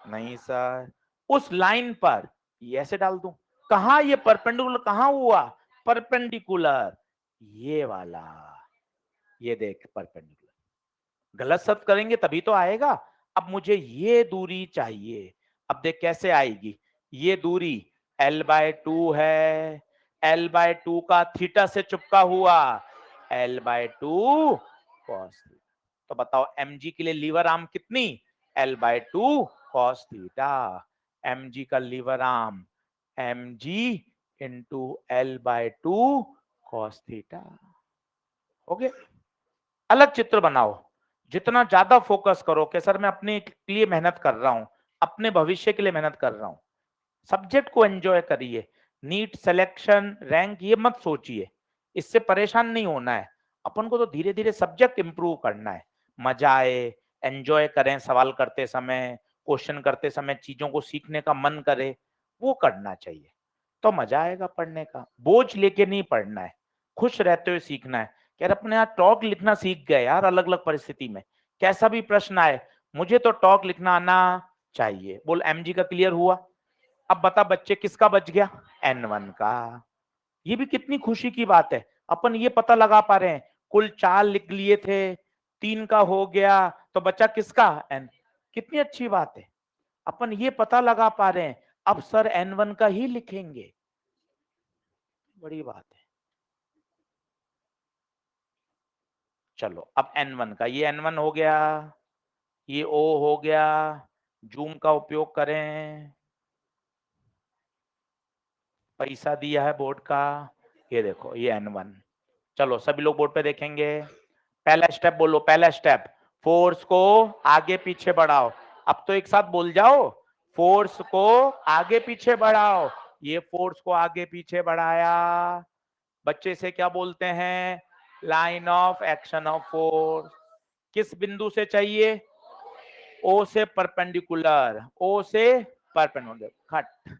नहीं सर, उस लाइन पर ये ऐसे डाल दूं। कहा ये परपेंडिकुलर कहां हुआ? परपेंडिकुलर ये वाला, ये देख परपेंडिकुलर। गलत शब्द करेंगे तभी तो आएगा। अब मुझे ये दूरी चाहिए। अब देख कैसे आएगी। ये दूरी l/2 है। l/2 का थीटा से चिपका हुआ l/2 cos। तो बताओ mg के लिए लीवर आर्म कितनी? l/2 cos theta. mg का lever arm mg into l/2 cos theta. हो गया। अलग चित्र बनाओ। जितना ज्यादा फोकस करो कि सर मैं अपने लिए मेहनत कर रहा हूं, अपने भविष्य के लिए मेहनत कर रहा हूं, सब्जेक्ट को एंजॉय करिए। नीट सिलेक्शन रैंक ये मत सोचिए, इससे परेशान नहीं होना है। अपन को तो धीरे धीरे सब्जेक्ट इंप्रूव करना है। मजा आए, एंजॉय करें, सवाल करते समय, क्वेश्चन करते समय चीजों को सीखने का मन करे, वो करना चाहिए। तो मजा आएगा पढ़ने का। बोझ लेके नहीं पढ़ना है, खुश रहते हुए सीखना है। यार अपने यहाँ टॉक लिखना सीख गए यार, अलग अलग परिस्थिति में कैसा भी प्रश्न आए मुझे तो टॉक लिखना आना चाहिए। बोल एमजी का क्लियर हुआ। अब बता बच्चे किसका बच गया? N1 का। ये भी कितनी खुशी की बात है। अपन ये पता लगा पा रहे हैं कुल 4 लिख लिए थे, 3 का हो गया तो बचा किसका? N। कितनी अच्छी बात है। अपन ये पता लगा पा रहे हैं अब सर N1 का ही लिखेंगे, बड़ी बात है। चलो अब N1 का, ये N1 हो गया, ये O हो गया। जूम का उपयोग करें, पैसा दिया है बोर्ड का। ये देखो ये N1। चलो सभी लोग बोर्ड पे देखेंगे। पहला स्टेप बोलो, पहला स्टेप फोर्स को आगे पीछे बढ़ाओ। अब तो एक साथ बोल जाओ, फोर्स को आगे पीछे बढ़ाओ। ये फोर्स को आगे पीछे बढ़ाया, बच्चे से क्या बोलते हैं? Line of action of force. किस बिंदु से चाहिए? ओ से परपेंडिकुलर, ओ से परपेंडिकुलर कट।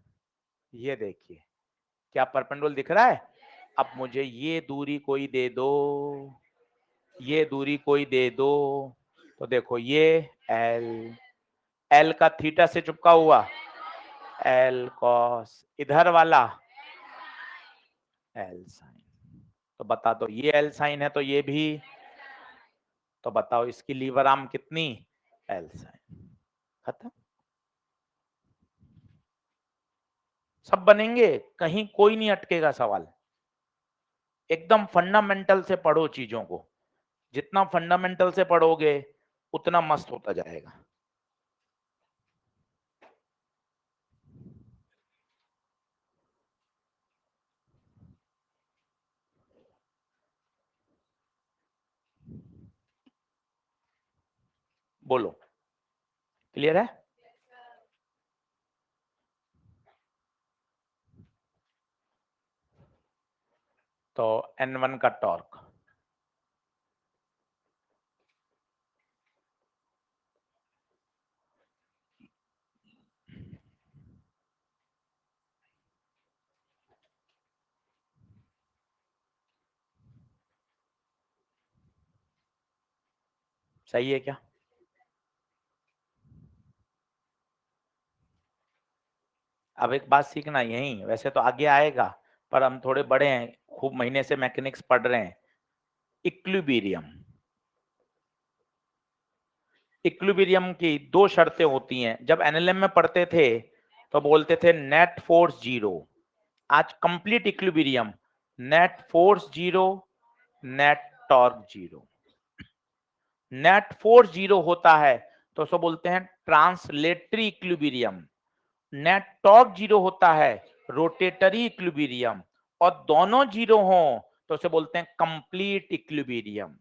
ये देखिए क्या परपेंडिकुलर दिख रहा है। अब मुझे ये दूरी कोई दे दो, ये दूरी कोई दे दो। तो देखो ये एल, एल का थीटा से चिपका हुआ एल कॉस, इधर वाला एल साइन। तो बता दो ये एल साइन है तो ये भी। तो बताओ इसकी लीवर आर्म कितनी? L sine. खत्म। सब बनेंगे, कहीं कोई नहीं अटकेगा सवाल। एकदम फंडामेंटल से पढ़ो चीजों को। जितना फंडामेंटल से पढ़ोगे उतना मस्त होता जाएगा। बोलो क्लियर है? तो N1 का टॉर्क सही है क्या? अब एक बात सीखना यही, वैसे तो आगे आएगा पर हम थोड़े बड़े हैं, खूब महीने से मैकेनिक्स पढ़ रहे हैं। इक्विलिब्रियम, इक्विलिब्रियम की दो शर्तें होती हैं। जब एनएलएम में पढ़ते थे तो बोलते थे नेट फोर्स जीरो। आज complete equilibrium, net force zero, net torque zero. Net force zero होता है तो उसको बोलते हैं translatory equilibrium. Net torque zero होता है रोटेटरी इक्विलिब्रियम। और दोनों जीरो हो तो उसे बोलते हैं कंप्लीट इक्विलिब्रियम।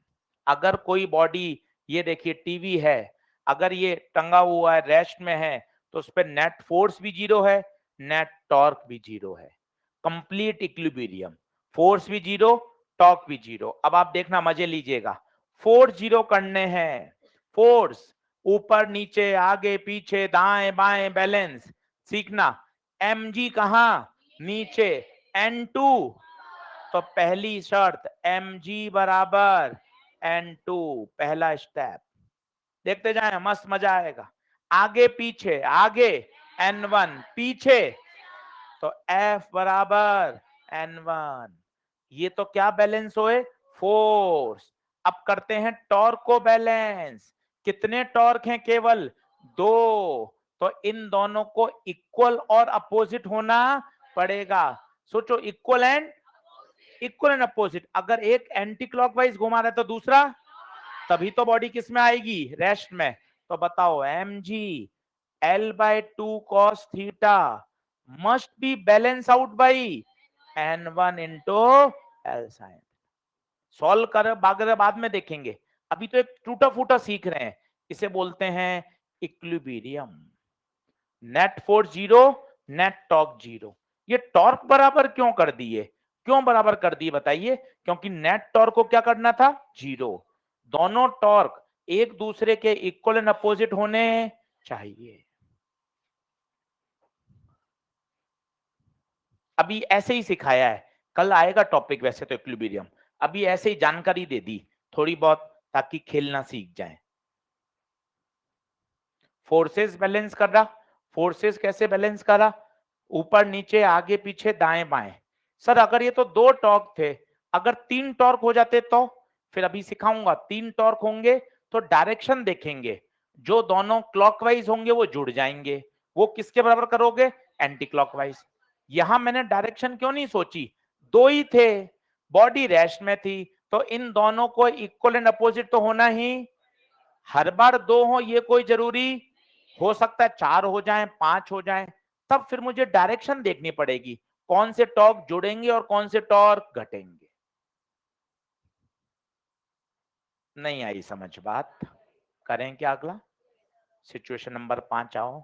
अगर कोई बॉडी, ये देखिए टीवी है, अगर ये टंगा हुआ है, रेस्ट में है, तो उस पर नेट फोर्स भी जीरो है, नेट टॉर्क भी जीरो है। कंप्लीट इक्विलिब्रियम, फोर्स भी जीरो, टॉर्क भी जीरो। अब आप देखना, मजे लीजिएगा। फोर्स जीरो करने हैं, फोर्स ऊपर नीचे आगे पीछे दाएं बाएं बैलेंस सीखना। mg कहां? नीचे। n2, तो पहली शर्त mg बराबर n2, पहला स्टेप। देखते जाएं, मस्त मजा आएगा। आगे पीछे, आगे n1, पीछे तो F बराबर n1। ये तो क्या बैलेंस होए? फोर्स। अब करते हैं टॉर्क को बैलेंस। कितने टॉर्क हैं? केवल दो। तो इन दोनों को इक्वल और अपोजिट होना पड़ेगा। सोचो, इक्वल एंड अपोजिट। अगर एक एंटी क्लॉकवाइज घुमा रहा है तो दूसरा, तभी तो बॉडी किस में आएगी? रेस्ट में। तो बताओ, mg L/2 cos theta must be balance out by n1 into L sine. Solve कर बागर बाद में देखेंगे, अभी तो एक टूटा फूटा सीख रहे हैं। इसे बोलते हैं equilibrium. Net force zero, net torque zero. ये टॉर्क बराबर क्यों कर दिए? क्यों बराबर कर दिए बताइए? क्योंकि नेट टॉर्क को क्या करना था? जीरो। दोनों टॉर्क एक दूसरे के इक्वल एंड अपोजिट होने चाहिए। अभी ऐसे ही सिखाया है, कल आएगा टॉपिक वैसे तो इक्विलिब्रियम। अभी ऐसे ही जानकारी दे दी थोड़ी बहुत, ताकि खेलना सीख जाए। फोर्सेस बैलेंस कर रहा, फोर्सेस कैसे बैलेंस कर रहा? ऊपर नीचे आगे पीछे दाएं बाएं। सर अगर ये तो दो टॉर्क थे, अगर तीन टॉर्क हो जाते तो? फिर अभी सिखाऊंगा, तीन टॉर्क होंगे तो डायरेक्शन देखेंगे, जो दोनों क्लॉकवाइज होंगे वो जुड़ जाएंगे। वो किसके बराबर करोगे? Anti clockwise. यहां मैंने डायरेक्शन क्यों नहीं सोची? दो ही थे, बॉडी रेस्ट में थी, तो इन दोनों को इक्वल एंड अपोजिट तो होना ही। हर बार दो हो ये कोई जरूरी, हो सकता है चार हो जाए, पांच हो जाए। तब फिर मुझे डायरेक्शन देखनी पड़ेगी, कौन से टॉर्क जुड़ेंगे और कौन से टॉर्क घटेंगे। नहीं आई समझ बात? करें क्या अगला? सिचुएशन नंबर 5 आओ।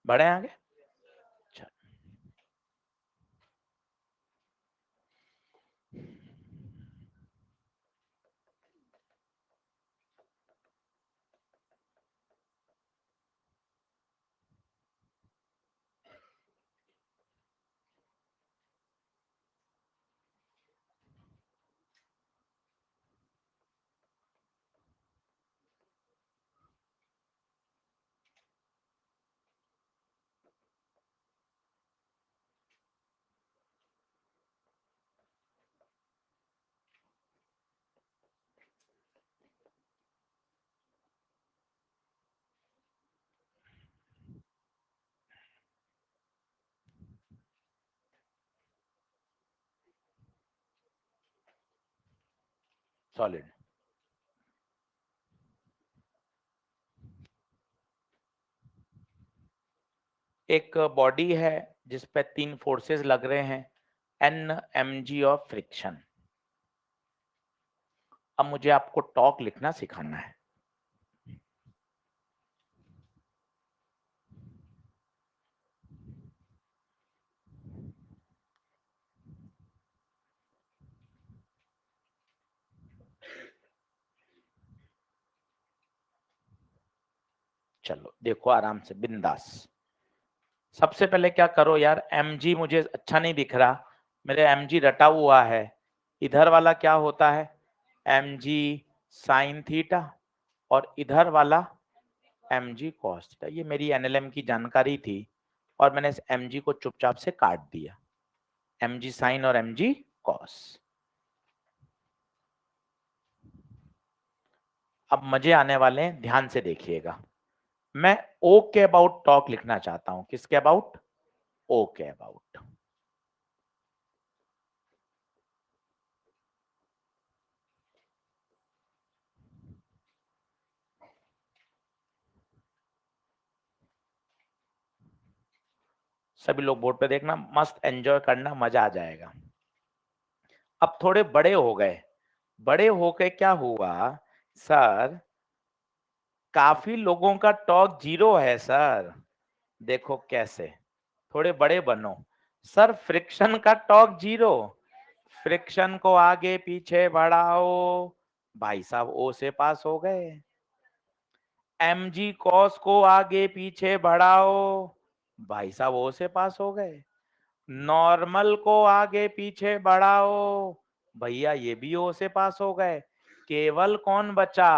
बढ़े आगे। अच्छा, सॉलिड। एक बॉडी है जिस पे 3 फोर्सेस लग रहे हैं, N mg ऑफ फ्रिक्शन। अब मुझे आपको टॉर्क लिखना सिखाना है। चलो देखो आराम से, बिंदास। सबसे पहले क्या करो यार, mg मुझे अच्छा नहीं दिख रहा, मेरे mg रटा हुआ है। इधर वाला क्या होता है, mg साइन थीटा, और इधर वाला mg cos थीटा। ये मेरी NLM की जानकारी थी और मैंने इस mg को चुपचाप से काट दिया, mg साइन और mg cos। अब मजे आने वाले हैं, ध्यान से देखिएगा। मैं O के अबाउट टॉक लिखना चाहता हूं। किसके अबाउट, O के अबाउट। सभी लोग बोर्ड पे देखना, मस्त एंजॉय करना, मजा आ जाएगा। अब थोड़े बड़े हो गए, बड़े होके क्या हुआ सर, काफी लोगों का टॉक 0 है सर। देखो कैसे, थोड़े बड़े बनो। सर फ्रिक्शन का टॉक 0, फ्रिक्शन को आगे पीछे बढ़ाओ, भाई साहब ओ से पास हो गए। mg cos को आगे पीछे बढ़ाओ, भाई साहब ओ से पास हो गए। नॉर्मल को आगे पीछे बढ़ाओ, भैया ये भी ओ से पास हो गए। केवल कौन बचा,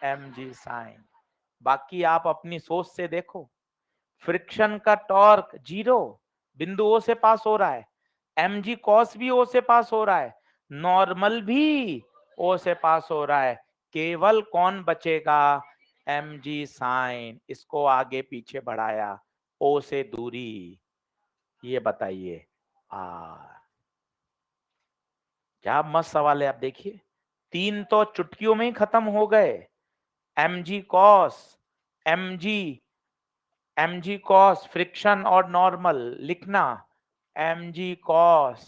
mg साइन। बाकी आप अपनी सोच से देखो, फ्रिक्शन का टॉर्क 0, बिंदु ओ से पास हो रहा है, mg cos भी ओ से पास हो रहा है, नॉर्मल भी ओ से पास हो रहा है। केवल कौन बचेगा, mg साइन। इसको आगे पीछे बढ़ाया, ओ से दूरी, ये बताइए। क्या मस्त सवाल है। आप देखिए, 3 तो चुटकियों में ही खत्म हो गए। mg cos, mg mg cos friction और नॉर्मल लिखना, mg cos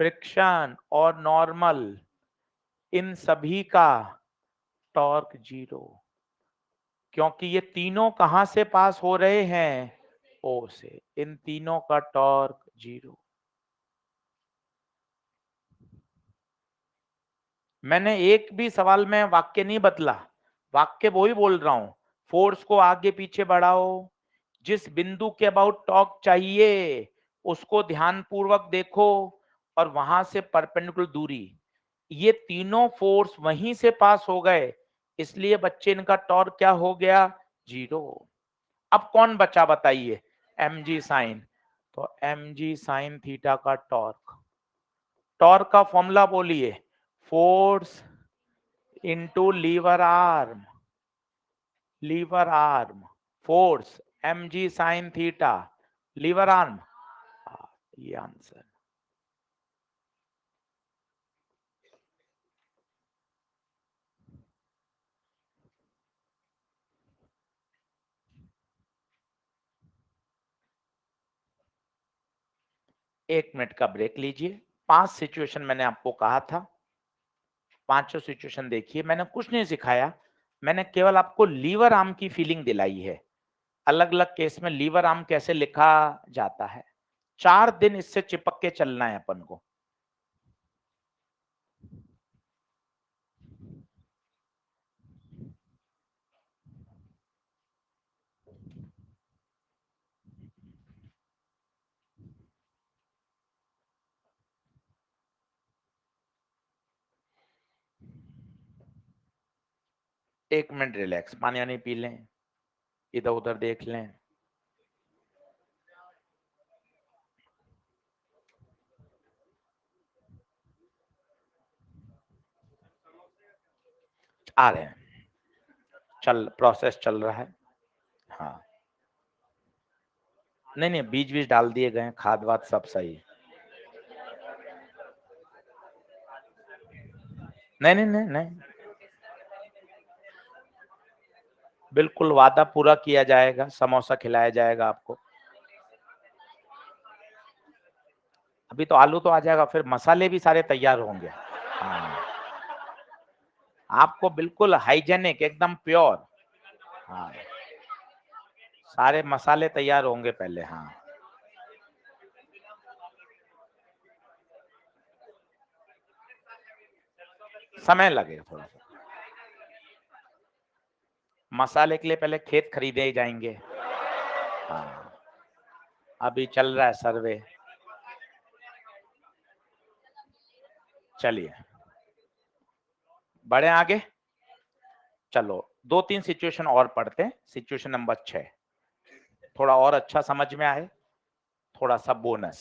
फ्रिक्शन और नॉर्मल, इन सभी का टॉर्क 0, क्योंकि ये तीनों कहां से पास हो रहे हैं, ओ से। इन तीनों का टॉर्क 0। मैंने एक भी सवाल में वाक्य नहीं बदला, वाक्य वो ही बोल रहा हूं। फोर्स को आगे पीछे बढ़ाओ, जिस बिंदु के अबाउट टॉर्क चाहिए उसको ध्यान पूर्वक देखो, और वहां से परपेंडिकुलर दूरी, ये तीनों फोर्स वहीं से पास हो गए, इसलिए बच्चे इनका टॉर्क क्या हो गया, 0। अब कौन बचा बताइए, mg साइन। तो mg साइन थीटा का टॉर्क, टॉर्क का फॉर्मूला बोलिए, force into lever arm, lever arm force, mg sine theta, lever arm. ये आंसर। एक मिनट का ब्रेक लीजिए। 5 सिचुएशन मैंने आपको कहा था, 5 सिचुएशन देखिए। मैंने कुछ नहीं सिखाया, मैंने केवल आपको लीवर आर्म की फीलिंग दिलाई है। अलग अलग केस में लीवर आर्म कैसे लिखा जाता है। 4 दिन इससे चिपक के चलना है अपन को। एक मिनट रिलैक्स, पानी वानी पी लें, इधर उधर देख लें। आ रहे हैं, चल प्रोसेस चल रहा है। हाँ नहीं नहीं, बीज बीज डाल दिए गए, खाद वाद सब सही। नहीं नहीं नहीं नहीं, बिल्कुल वादा पूरा किया जाएगा, समोसा खिलाया जाएगा आपको। अभी तो आलू तो आ जाएगा, फिर मसाले भी सारे तैयार होंगे। हाँ, आपको बिल्कुल हाइजेनिक एकदम प्योर, हाँ, सारे मसाले तैयार होंगे पहले। हाँ, समय लगेगा थोड़ा सा, मसाले के लिए पहले खेत खरीदे जाएंगे। हाँ, अभी चल रहा है सर्वे। चलिए बढ़े आगे। चलो 2-3 सिचुएशन और पढ़ते हैं। सिचुएशन नंबर 6, थोड़ा और अच्छा समझ में आए, थोड़ा सा बोनस।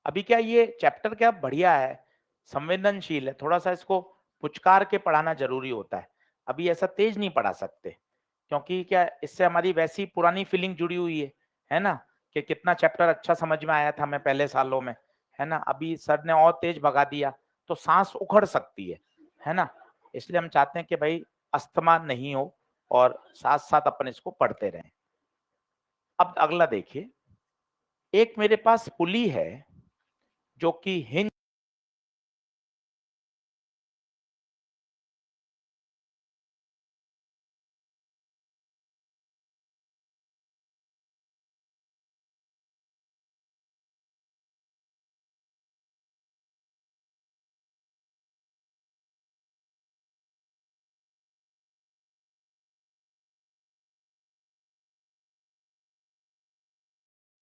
अभी क्या ये चैप्टर क्या बढ़िया है, संवेदनशील है, थोड़ा सा इसको पुचकार के पढ़ाना जरूरी होता है। अभी ऐसा तेज नहीं पढ़ा सकते, क्योंकि क्या इससे हमारी वैसी पुरानी फीलिंग जुड़ी हुई है ना, कि कितना चैप्टर अच्छा समझ में आया था हमें पहले सालों में, है ना। अभी सर ने और तेज भगा दिया तो सांस उखड़ सकती है ना। इसलिए हम चाहते हैं कि भाई अस्थमा नहीं हो और साथ साथ अपन इसको पढ़ते रहें। अब अगला देखिए, एक मेरे पास पुली है जो कि हिंज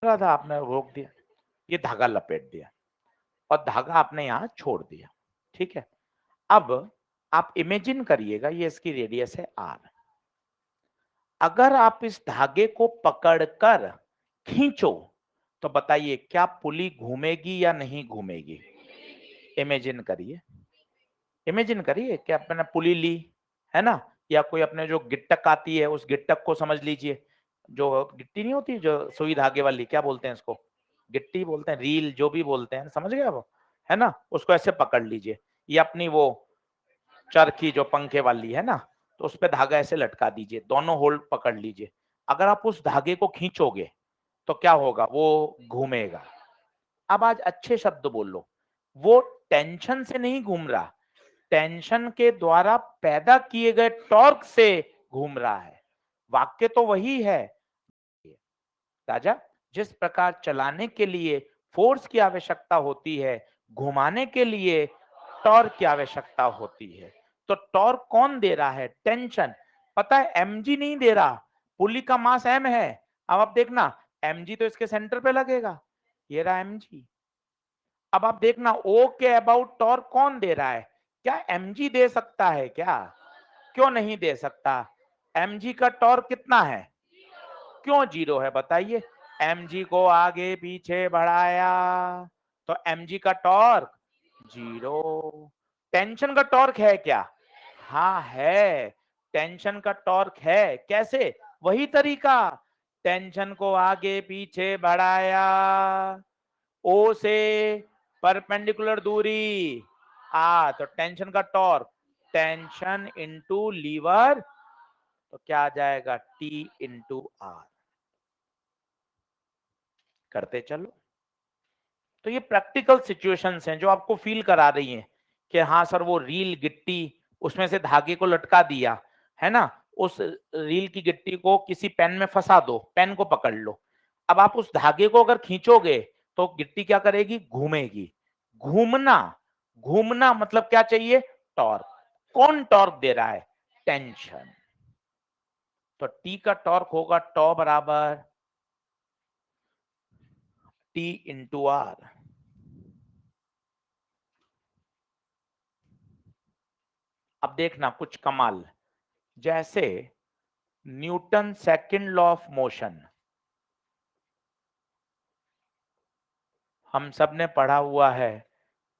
रहा था, आपने रोक दिया, ये धागा लपेट दिया और धागा आपने यहाँ छोड़ दिया, ठीक है। अब आप इमेजिन करिएगा, ये इसकी रेडियस है r। अगर आप इस धागे को पकड़कर खींचो तो बताइए क्या पुली घूमेगी या नहीं घूमेगी। इमेजिन करिए, इमेजिन करिए कि आपने पुली ली, है ना, या कोई अपने जो गिट्टक आती है उस गिट्टक को समझ लीजिए, जो गिट्टी नहीं होती जो सुई धागे वाली, क्या बोलते हैं इसको, गिट्टी बोलते हैं, रील जो भी बोलते हैं, समझ गए वो, है ना। उसको ऐसे पकड़ लीजिए, ये अपनी वो चरखी जो पंखे वाली है ना, तो उस पे धागा ऐसे लटका दीजिए, दोनों होल्ड पकड़ लीजिए। अगर आप उस धागे को खींचोगे तो क्या होगा, वो घूमेगा। अब आज अच्छे शब्द बोल लो, वो टेंशन से नहीं घूम रहा, टेंशन के द्वारा पैदा किए गए टॉर्क से घूम रहा है। वाक्य तो वही है राजा, जिस प्रकार चलाने के लिए फोर्स की आवश्यकता होती है, घुमाने के लिए टॉर्क की आवश्यकता होती है। तो टॉर्क कौन दे रहा है, टेंशन। पता है mg नहीं दे रहा, पुली का मास m है। अब आप देखना mg तो इसके सेंटर पे लगेगा, ये रहा mg। अब आप देखना O के अबाउट टॉर्क कौन दे रहा है, क्या mg दे सकता है क्या, क्यों नहीं दे सकता। mg का टॉर्क कितना है, क्यों जीरो है बताइए। mg को आगे पीछे बढ़ाया तो mg का टॉर्क जीरो। टेंशन का टॉर्क है क्या, हाँ है, टेंशन का टॉर्क है। कैसे, वही तरीका, टेंशन को आगे पीछे बढ़ाया, ओ से परपेंडिकुलर दूरी तो टेंशन का टॉर्क, टेंशन इंटू लीवर, तो क्या आ जाएगा T इंटू आर। करते चलो। तो ये प्रैक्टिकल सिचुएशंस हैं जो आपको फील करा रही हैं कि हाँ सर वो रील गिट्टी, उसमें से धागे को लटका दिया, है ना, उस रील की गिट्टी को किसी पेन में फंसा दो, पेन को पकड़ लो। अब आप उस धागे को अगर खींचोगे तो गिट्टी क्या करेगी, घूमेगी। घूमना, घूमना मतलब क्या चाहिए, टॉर्क। कौन टॉर्क दे रहा है, टेंशन। तो टी का टॉर्क होगा टॉ बराबर टी इंटू आर। अब देखना कुछ कमाल, जैसे Newton second law of motion हम सब ने पढ़ा हुआ है,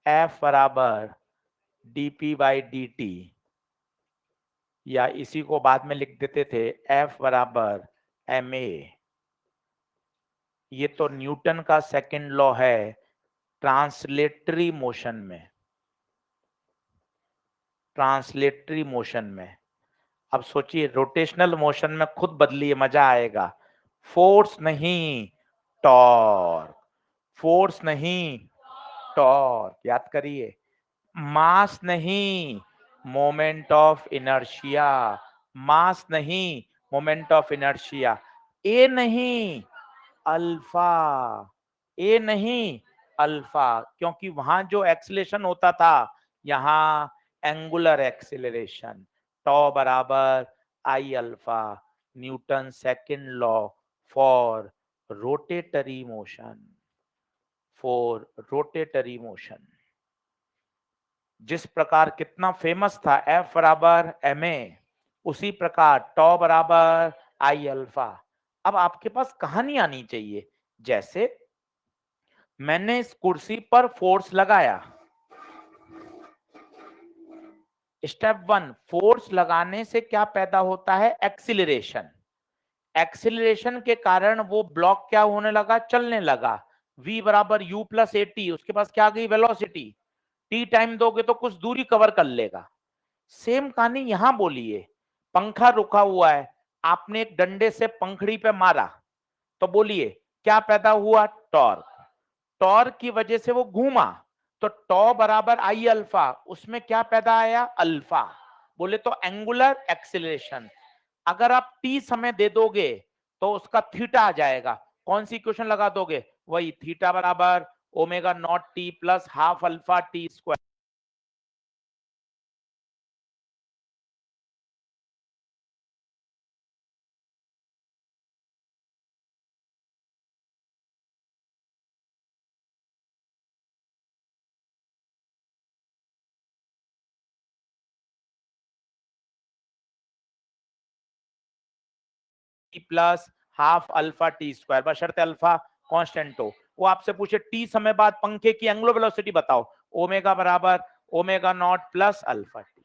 F बराबर dp बाई dt, या इसी को बाद में लिख देते थे F बराबर ma। ये तो न्यूटन का सेकंड लॉ है ट्रांसलेटरी मोशन में, ट्रांसलेटरी मोशन में। अब सोचिए रोटेशनल मोशन में खुद बदलिए, मजा आएगा। फोर्स नहीं, टॉर्क, फोर्स नहीं टॉर्क, याद करिए। मास नहीं, मोमेंट ऑफ इनर्शिया, मास नहीं, मोमेंट ऑफ इनर्शिया। ए नहीं, अल्फा, ए नहीं, अल्फा, क्योंकि वहां जो एक्सीलरेशन होता था, यहां एंगुलर एक्सीलरेशन। टॉ बराबर I alpha, Newton second law for rotatory motion, for rotatory motion. जिस प्रकार कितना फेमस था एफ बराबर एम ए, उसी प्रकार टॉ बराबर आई अल्फा। अब आपके पास कहानी आनी चाहिए, जैसे मैंने इस कुर्सी पर फोर्स लगाया। स्टेप वन, फोर्स लगाने से क्या पैदा होता है? एक्सीलरेशन। एक्सीलरेशन के कारण वो ब्लॉक क्या होने लगा? चलने लगा। v बराबर u प्लस ए टी, उसके पास क्या आ गई? वेलोसिटी। t टाइम दोगे तो कुछ दूरी कवर कर लेगा। सेम कहानी यहां बोलिए। पंखा रुका हुआ है, आपने एक डंडे से पंखड़ी पे मारा, तो बोलिए क्या पैदा हुआ? टॉर्क। टॉर्क की वजह से वो घूमा, तो टॉ बराबर आई अल्फा, उसमें क्या पैदा आया? अल्फा। बोले तो एंगुलर एक्सीलरेशन। अगर आप टी समय दे दोगे तो उसका थीटा आ जाएगा। कौन सी इक्वेशन लगा दोगे? वही, थीटा बराबर omega naught T plus half alpha T square. Plus half alpha T square, बशर्ते अल्फा कांस्टेंट हो। वो आपसे पूछे टी समय बाद पंखे की एंगुलर वेलोसिटी बताओ, ओमेगा बराबर omega naught plus alpha T.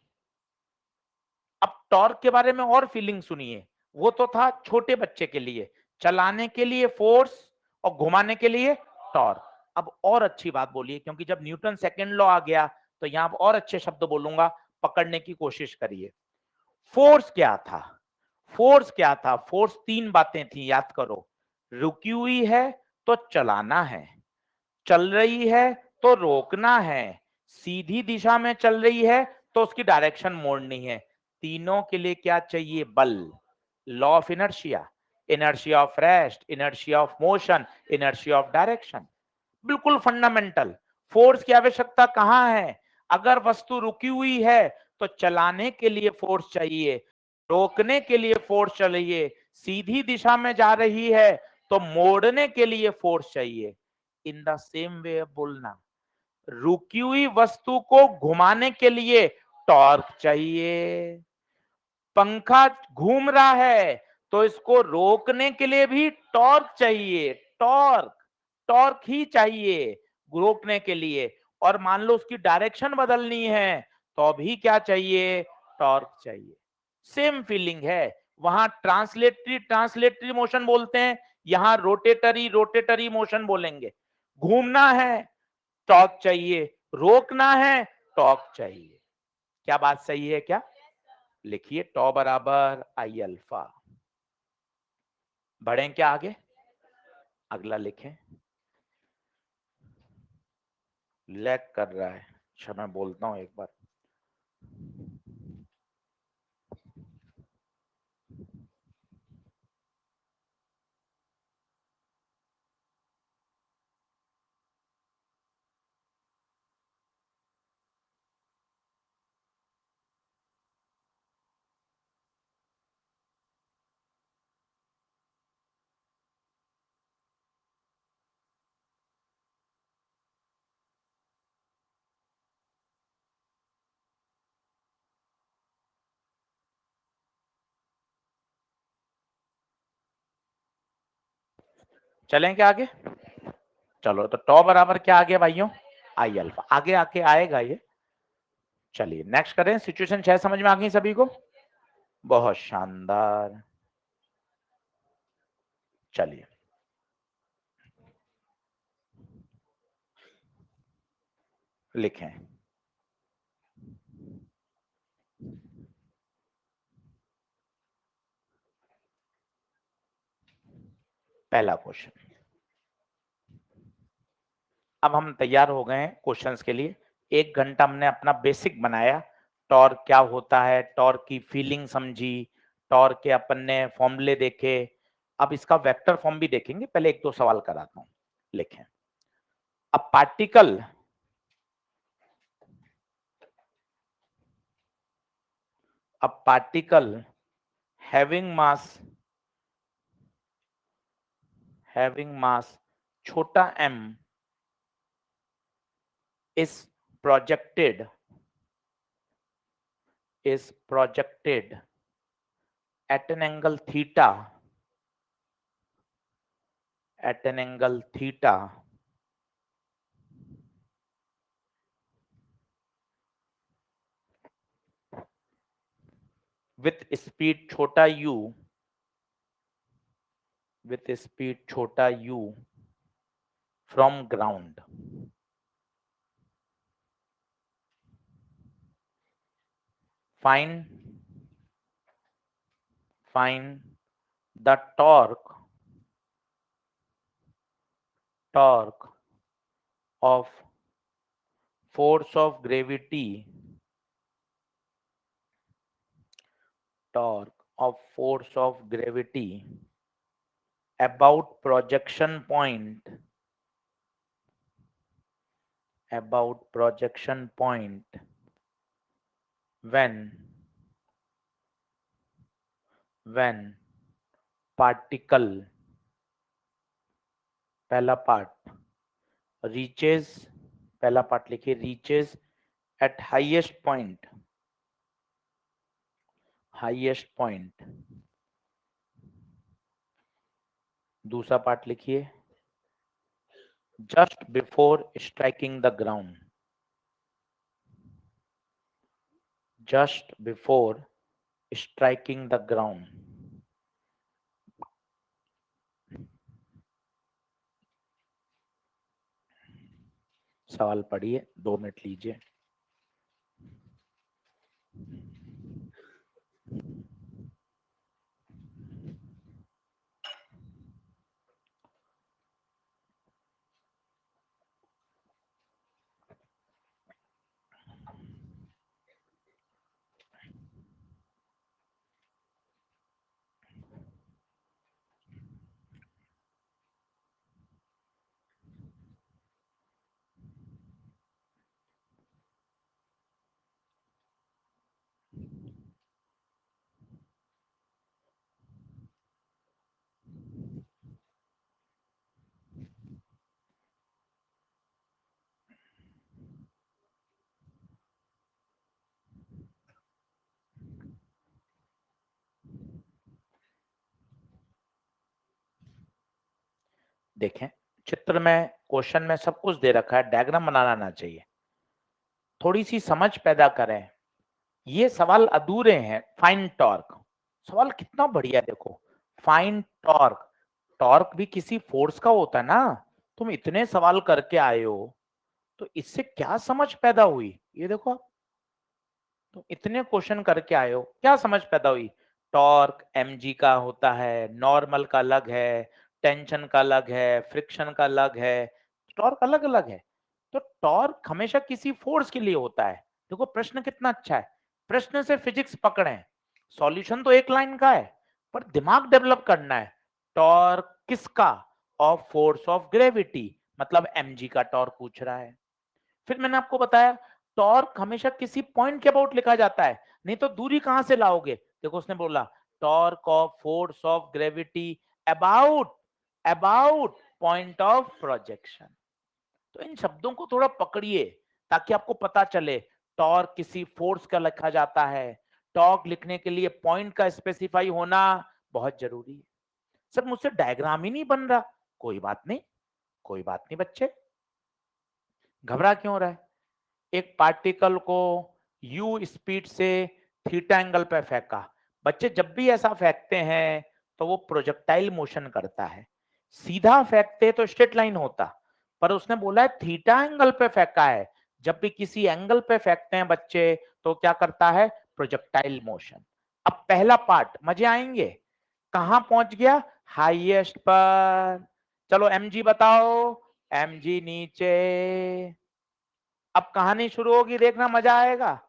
अब टॉर्क के बारे में और फीलिंग सुनिए। वो तो था छोटे बच्चे के लिए, चलाने के लिए फोर्स और घुमाने के लिए टॉर्क। अब और अच्छी बात बोलिए, क्योंकि जब न्यूटन सेकेंड लॉ आ गया तो यहां और अच्छे शब्द बोलूंगा, पकड़ने की कोशिश करिए। फोर्स क्या था? फोर्स क्या था? फोर्स तीन बातें थी, याद करो। रुकी हुई है तो चलाना है, चल रही है तो रोकना है, सीधी दिशा में चल रही है तो उसकी डायरेक्शन मोड़नी है। तीनों के लिए क्या चाहिए? बल। Law of inertia, inertia of rest, inertia of motion, inertia of direction. बिल्कुल फंडामेंटल। फोर्स की आवश्यकता कहां है? अगर वस्तु रुकी हुई है तो चलाने के लिए फोर्स चाहिए, रोकने के लिए फोर्स चाहिए, सीधी दिशा में जा रही है तो मोड़ने के लिए फोर्स चाहिए। इन द सेम वे बोलना, रुकी हुई वस्तु को घुमाने के लिए टॉर्क चाहिए। पंखा घूम रहा है तो इसको रोकने के लिए भी टॉर्क चाहिए। टॉर्क, टॉर्क ही चाहिए रोकने के लिए। और मान लो उसकी डायरेक्शन बदलनी है तो भी क्या चाहिए? टॉर्क चाहिए। सेम फीलिंग है। वहां ट्रांसलेटरी ट्रांसलेटरी मोशन बोलते हैं, यहां रोटेटरी रोटेटरी मोशन बोलेंगे। घूमना है, टॉर्क चाहिए, रोकना है, टॉर्क चाहिए। क्या बात सही है क्या? लिखिए टॉ बराबर आई अल्फा। बढ़ें क्या आगे? अगला लिखें। लैग कर रहा है, अच्छा मैं बोलता हूं एक बार। चलें क्या आगे? चलो, तो टॉ बराबर क्या आ गया भाइयों? आई अल्फा। आगे आके आएगा ये। चलिए नेक्स्ट करें। सिचुएशन 6 समझ में आ गई सभी को? बहुत शानदार। चलिए लिखें। पहला क्वेश्चन, अब हम तैयार हो गए हैं क्वेश्चंस के लिए। 1 घंटा हमने अपना बेसिक बनाया, टॉर्क क्या होता है, टॉर्क की फीलिंग समझी, टॉर्क के अपन ने फॉर्मूले देखे। अब इसका वेक्टर फॉर्म भी देखेंगे, पहले 1-2 सवाल कराता हूं, लिखें। अब पार्टिकल having mass छोटा m is projected at an angle theta with speed छोटा u from ground. Find the torque of force of gravity about projection point when particle, पहला पार्ट, पहला पार्ट लिखिए, reaches at highest point, दूसरा part लिखिए, just before striking the ground, सवाल पढ़िए, 2 minute लीजिए। देखें चित्र में, क्वेश्चन में सब कुछ दे रखा है, डायग्राम बनाना आना चाहिए, थोड़ी सी समझ पैदा करें। ये सवाल अधूरे हैं। फाइंड टॉर्क, सवाल कितना बढ़िया है, देखो, फाइंड टॉर्क, टॉर्क भी किसी फोर्स का होता है ना। तुम इतने सवाल करके आए हो, तो इससे क्या समझ पैदा हुई, ये देखो आप, तुम इतने क्वेश्चन करके आए हो, क्या समझ पैदा हुई? टॉर्क mg का होता है, नॉर्मल का अलग है, टेंशन का अलग है, फ्रिक्शन का अलग है, टॉर्क अलग अलग है। तो टॉर्क हमेशा किसी फोर्स के लिए होता है। देखो प्रश्न कितना अच्छा है, प्रश्न से फिजिक्स पकड़े, सॉल्यूशन तो एक लाइन का है, पर दिमाग डेवलप करना है। टॉर्क किसका? ऑफ फोर्स ऑफ ग्रेविटी, मतलब mg का टॉर्क पूछ रहा है। फिर मैंने आपको बताया टॉर्क हमेशा किसी पॉइंट के अबाउट लिखा जाता है, नहीं तो दूरी कहां से लाओगे? देखो उसने बोला torque of force of gravity about point of projection. तो इन शब्दों को थोड़ा पकड़िए ताकि आपको पता चले टॉर्क किसी फोर्स का लिखा जाता है। टॉर्क लिखने के लिए पॉइंट का स्पेसिफाई होना बहुत जरूरी है। सर मुझसे डायग्राम ही नहीं बन रहा, कोई बात नहीं बच्चे, घबरा क्यों रहा है? एक पार्टिकल को u स्पीड से थीटा एंगल पे फेंका। बच्चे जब भी ऐसा फेंकते हैं तो वो प्रोजेक्टाइल मोशन करता है। सीधा फेंकते तो स्ट्रेट लाइन होता, पर उसने बोला है थीटा एंगल पे फेंका है। जब भी किसी एंगल पे फेंकते हैं बच्चे तो क्या करता है? Projectile motion. अब पहला पार्ट मजे आएंगे, कहां पहुंच गया? हाईएस्ट पर। चलो mg बताओ, mg नीचे। अब कहानी शुरू होगी, देखना मजा आएगा।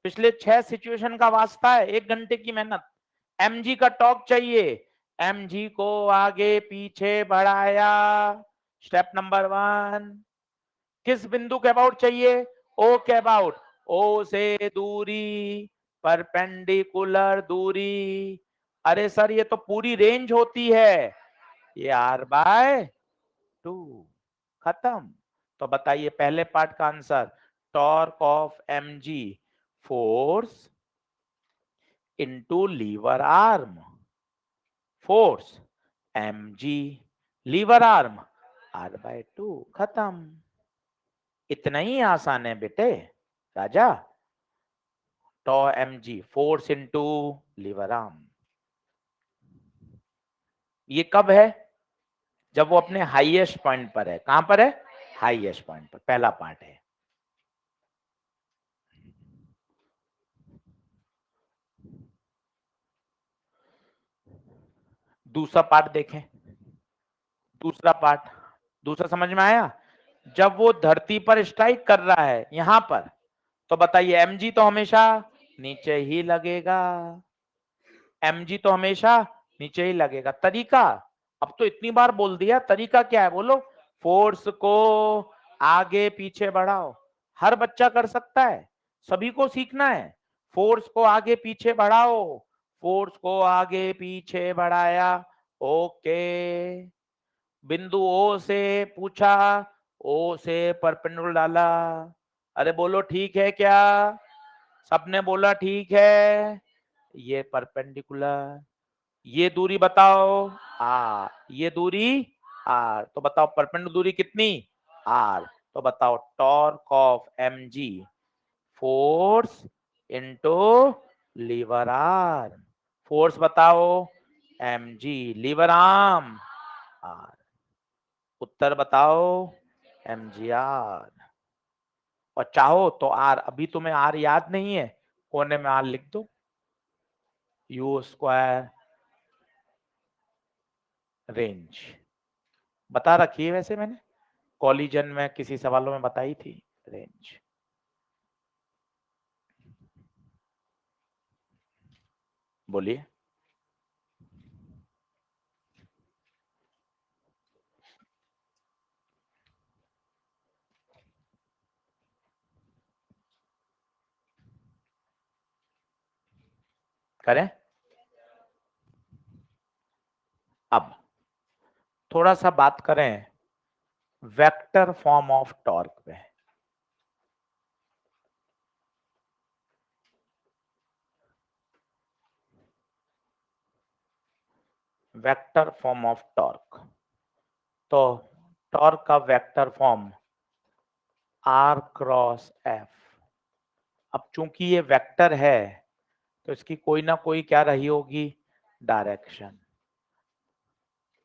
पिछले 6 सिचुएशन का वास्ता है, 1 घंटे की मेहनत। mg का टॉर्क चाहिए, mg को आगे पीछे बढ़ाया, स्टेप नंबर 1। किस बिंदु के अबाउट चाहिए? ओ के अबाउट। ओ से दूरी, परपेंडिकुलर दूरी। अरे सर ये तो पूरी रेंज होती है, ये r/2। खत्म। तो बताइए पहले पार्ट का answer, torque of mg, force into lever arm. Force mg, lever arm r/2। खत्म। इतना ही आसान है बेटे राजा। Tau mg, force into lever arm. ये कब है? जब वो अपने हाईएस्ट पॉइंट पर है। कहां पर है? हाईएस्ट पॉइंट पर। पहला पार्ट है। दूसरा पार्ट देखें। दूसरा पार्ट, दूसरा समझ में आया? जब वो धरती पर स्ट्राइक कर रहा है यहां पर, तो बताइए mg तो हमेशा नीचे ही लगेगा। mg तो हमेशा नीचे ही लगेगा। तरीका, अब तो इतनी बार बोल दिया, तरीका क्या है बोलो? फोर्स को आगे पीछे बढ़ाओ। हर बच्चा कर सकता है, सभी को सीखना है। फोर्स को आगे पीछे बढ़ाओ, फोर्स को आगे पीछे बढ़ाया, ओके। बिंदु ओ से पूछा, ओ से परपेंडिकुलर डाला। अरे बोलो ठीक है क्या? सबने बोला ठीक है। ये परपेंडिकुलर, ये दूरी बताओ ये दूरी r। तो बताओ परपेंडिकुलर दूरी कितनी? r। तो बताओ torque of mg, force into lever arm. Force बताओ mg, लीवर आर्म r। उत्तर बताओ mgr। और चाहो तो r, अभी तुम्हें r याद नहीं है, कोने में r लिख दो, u स्क्वायर रेंज बता रखी है वैसे मैंने, कॉलिजन में किसी सवालों में बताई थी रेंज। बोलिए। करें? अब थोड़ा सा बात करें वेक्टर फॉर्म ऑफ टॉर्क पे। वेक्टर फॉर्म ऑफ टॉर्क, तो टॉर्क का vector form r cross f। अब चूंकि ये वेक्टर है तो इसकी कोई ना कोई क्या रही होगी? डायरेक्शन।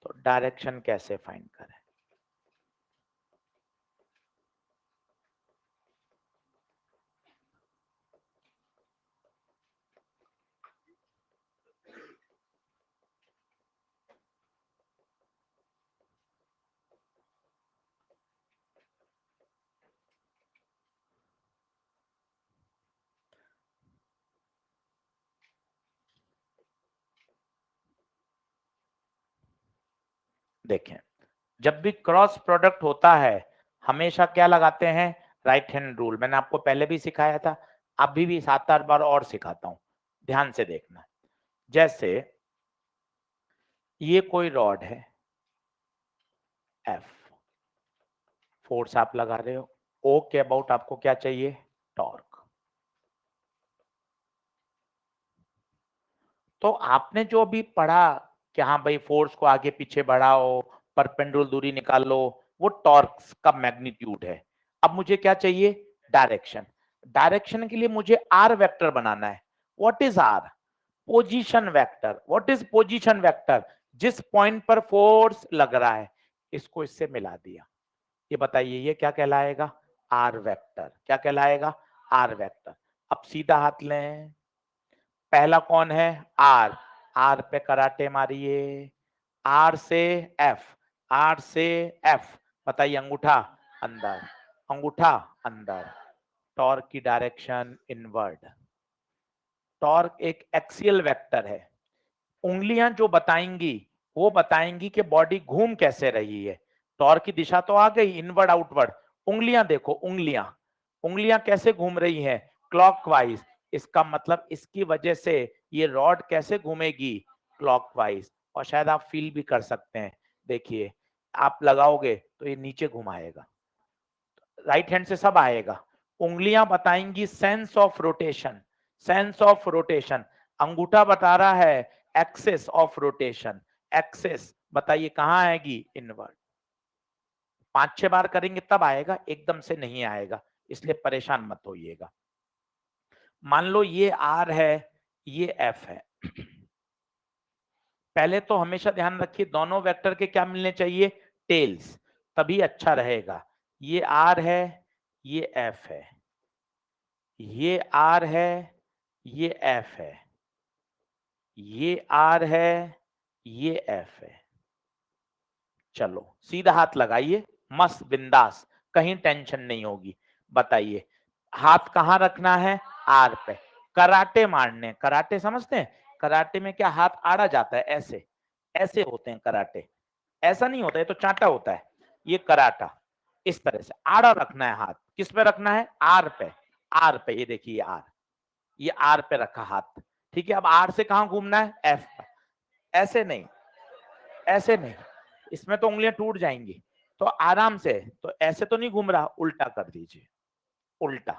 तो डायरेक्शन कैसे फाइंड करें? देखें, जब भी क्रॉस प्रोडक्ट होता है हमेशा क्या लगाते हैं? Right hand rule. मैंने आपको पहले भी सिखाया था, अभी भी 7-8 बार और सिखाता हूं, ध्यान से देखना। जैसे ये कोई रॉड है F, फोर्स आप लगा रहे हो, O के अबाउट आपको क्या चाहिए? टॉर्क। तो आपने जो अभी पढ़ा कि हाँ भाई फोर्स को आगे पीछे बढ़ाओ, परपेंडिकुलर दूरी निकालो, वो टॉर्क का मैग्नीट्यूड है। अब मुझे क्या चाहिए? डायरेक्शन। डायरेक्शन के लिए मुझे आर वेक्टर बनाना है। What is R? Position vector. What is position vector? जिस पॉइंट पर फोर्स लग रहा है, इसको इससे मिला दिया। ये बताइए ये क्या कहलाएगा? R vector. क्या कहलाएगा? R vector. अब सीधा हाथ लें, पहला कौन है? आर। आर पे कराटे मारिए, आर से एफ, आर से एफ, बताइए, अंगूठा अंदर, अंगूठा अंदर, टॉर्क की डायरेक्शन इनवर्ड। टॉर्क एक एक्सियल वेक्टर है, उंगलियां जो बताएंगी वो बताएंगी कि बॉडी घूम कैसे रही है। टॉर्क की दिशा तो आ गई, इनवर्ड आउटवर्ड। उंगलियां देखो, उंगलियां उंगलियां कैसे घूम रही हैं, क्लॉकवाइज। इसका मतलब इसकी वजह से ये रॉड कैसे घूमेगी, क्लॉकवाइज। और शायद आप फील भी कर सकते हैं, देखिए आप लगाओगे तो ये नीचे घुमाएगा, राइट हैंड से सब आएगा। उंगलियां बताएंगी sense of rotation, sense of rotation. अंगूठा बता रहा है एक्सेस ऑफ रोटेशन, एक्सेस बताइए कहाँ आएगी, इनवर्ड। 5-6 बार करेंगे तब आएगा, एकदम से नहीं आएगा, इसलिए परेशान मत होइएगा। मान लो ये आर है, ये एफ है। पहले तो हमेशा ध्यान रखिए दोनों वेक्टर के क्या मिलने चाहिए, टेल्स, तभी अच्छा रहेगा। ये आर है, ये एफ है, ये आर है, ये एफ है, ये आर है, ये एफ है। चलो सीधा हाथ लगाइए, मस्त बिंदास, कहीं टेंशन नहीं होगी। बताइए हाथ कहाँ रखना है, आर पे। कराटे मारने, कराटे समझते हैं, कराटे में क्या हाथ आड़ा जाता है, ऐसे ऐसे होते हैं कराटे, ऐसा नहीं होता है तो चांटा होता है। ये कराटा, इस तरह से आड़ा रखना है हाथ। किस पे रखना है, आर पे, आर पे। ये देखिए आर, ये आर पे रखा हाथ, ठीक है। अब आर से कहां घूमना है, एफ पर। ऐसे नहीं, ऐसे नहीं, इसमें तो उंगलियां टूट जाएंगी। तो आराम से, तो ऐसे तो नहीं घूम रहा, उल्टा कर दीजिए, उल्टा।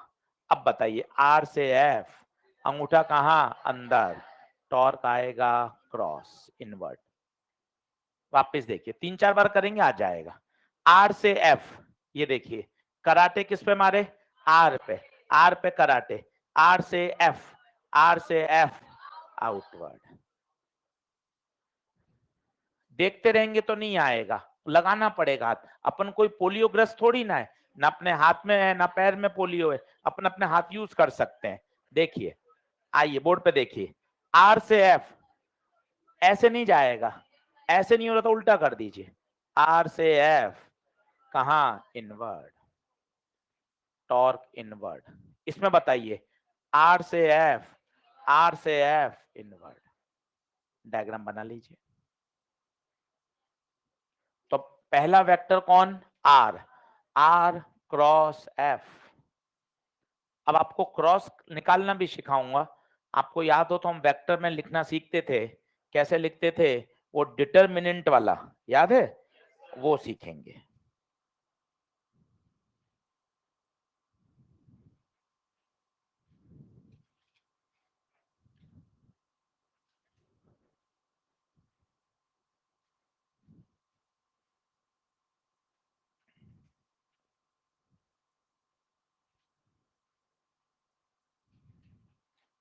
अब बताइए आर से एफ, अंगूठा कहां, अंदर, टॉर्क आएगा क्रॉस इनवर्ट। वापस देखिए 3-4 बार करेंगे आ जाएगा। आर से एफ, ये देखिए कराटे किस पे मारे, आर पे, आर पे कराटे, आर से एफ, आर से एफ, आउटवर्ड। देखते रहेंगे तो नहीं आएगा, लगाना पड़ेगा हाथ। अपन कोई पोलियोग्रस्त थोड़ी ना है, ना अपने हाथ में है ना पैर में पोलियो है, अपन अपने हाथ यूज कर सकते हैं। देखिए, आइए बोर्ड पे देखिए, आर से एफ, ऐसे नहीं जाएगा, ऐसे नहीं हो रहा तो उल्टा कर दीजिए, आर से एफ, कहा, इनवर्ड, टॉर्क इनवर्ड। इसमें बताइए आर से एफ, आर से एफ, इनवर्ड। डायग्राम बना लीजिए। तो पहला वेक्टर कौन, आर, आर क्रॉस एफ। अब आपको क्रॉस निकालना भी सिखाऊंगा। आपको याद हो तो हम वेक्टर में लिखना सीखते थे, कैसे लिखते थे, वो डिटरमिनेंट वाला याद है, वो सीखेंगे।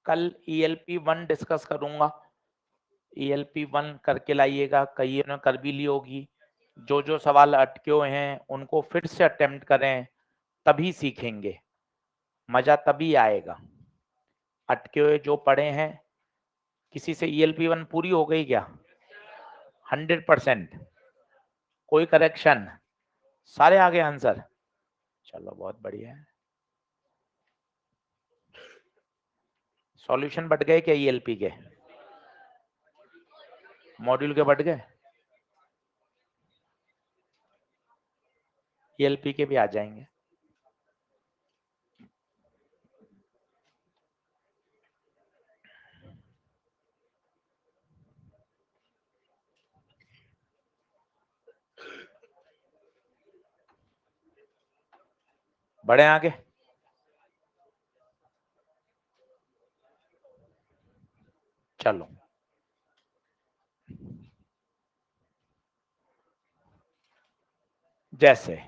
कल ELP1 डिस्कस करूंगा, ELP1 करके लाइएगा, कई ने कर भी ली होगी। जो जो सवाल अटके हुए हैं उनको फिर से अटेम्प्ट करें, तभी सीखेंगे, मजा तभी आएगा। अटके हुए जो पढ़े हैं, किसी से ELP1 पूरी हो गई क्या, 100%, कोई करेक्शन, सारे आगे आंसर, चलो बहुत बढ़िया है। सॉल्यूशन बढ़ गए क्या ELP के, मॉड्यूल के बढ़ गए, ELP के भी आ जाएंगे। बढ़े आगे, चलो जैसे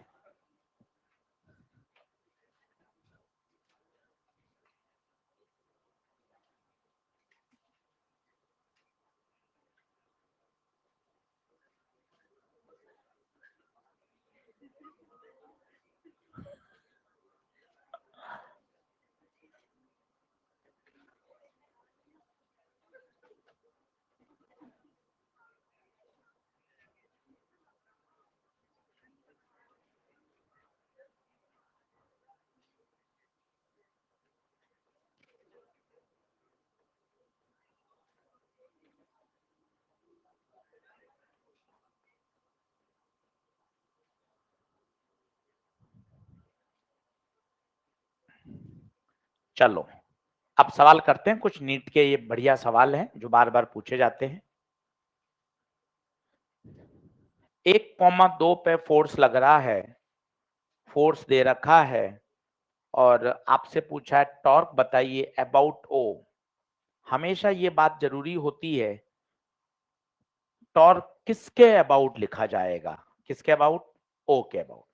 चलो अब सवाल करते हैं कुछ नीट के, ये बढ़िया सवाल हैं जो बार बार पूछे जाते हैं। 1,2 पे फोर्स लग रहा है, फोर्स दे रखा है और आपसे पूछा है टॉर्क बताइए अबाउट ओ। हमेशा ये बात जरूरी होती है, टॉर्क किसके अबाउट लिखा जाएगा, किसके अबाउट, ओ के अबाउट।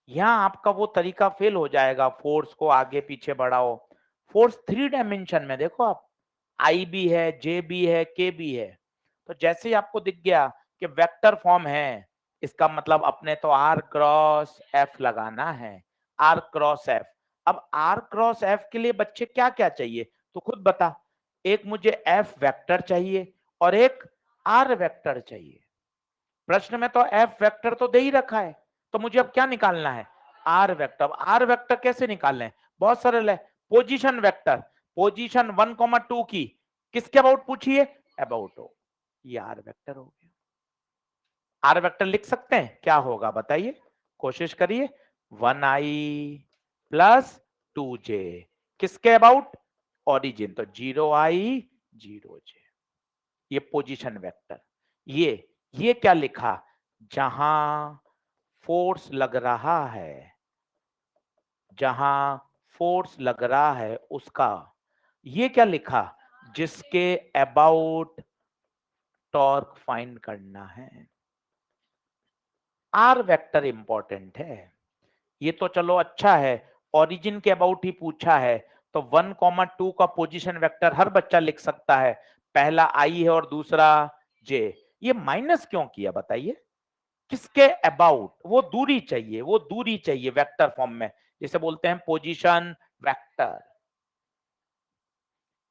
यहां आपका वो तरीका फेल हो जाएगा, फोर्स को आगे पीछे बढ़ाओ। फोर्स 3 डायमेंशन में देखो आप, आई भी है, जे भी है, के भी है। तो जैसे ही आपको दिख गया कि वेक्टर फॉर्म है, इसका मतलब अपने तो आर क्रॉस एफ लगाना है, आर क्रॉस एफ। अब आर क्रॉस एफ के लिए बच्चे क्या क्या चाहिए, तो खुद बता। एक मुझे एफ वेक्टर चाहिए और एक आर वेक्टर चाहिए। प्रश्न में तो एफ वेक्टर तो दे ही रखा है, तो मुझे अब क्या निकालना है, आर वेक्टर। आर वेक्टर कैसे निकालना है, बहुत सरल है, पोजीशन वेक्टर। पोजीशन 1,2 की किसके अबाउट पूछिए, अबाउट ओ, ये आर वेक्टर हो गया। आर वेक्टर लिख सकते हैं, क्या होगा बताइए, कोशिश करिए। 1i प्लस 2j किसके अबाउट, ओरिजिन, तो 0i 0j, ये पोजीशन वेक्टर। ये क्या लिखा, जहां फोर्स लग रहा है, जहां फोर्स लग रहा है उसका। ये क्या लिखा, जिसके अबाउट टॉर्क फाइंड करना है। आर वेक्टर इंपॉर्टेंट है, ये तो चलो अच्छा है, ओरिजिन के अबाउट ही पूछा है, तो 1,2 का पोजीशन वेक्टर हर बच्चा लिख सकता है, पहला आई है और दूसरा जे। ये माइनस क्यों किया बताइए, किसके अबाउट, वो दूरी चाहिए, वो दूरी चाहिए वेक्टर फॉर्म में, जिसे बोलते हैं पोजीशन वेक्टर।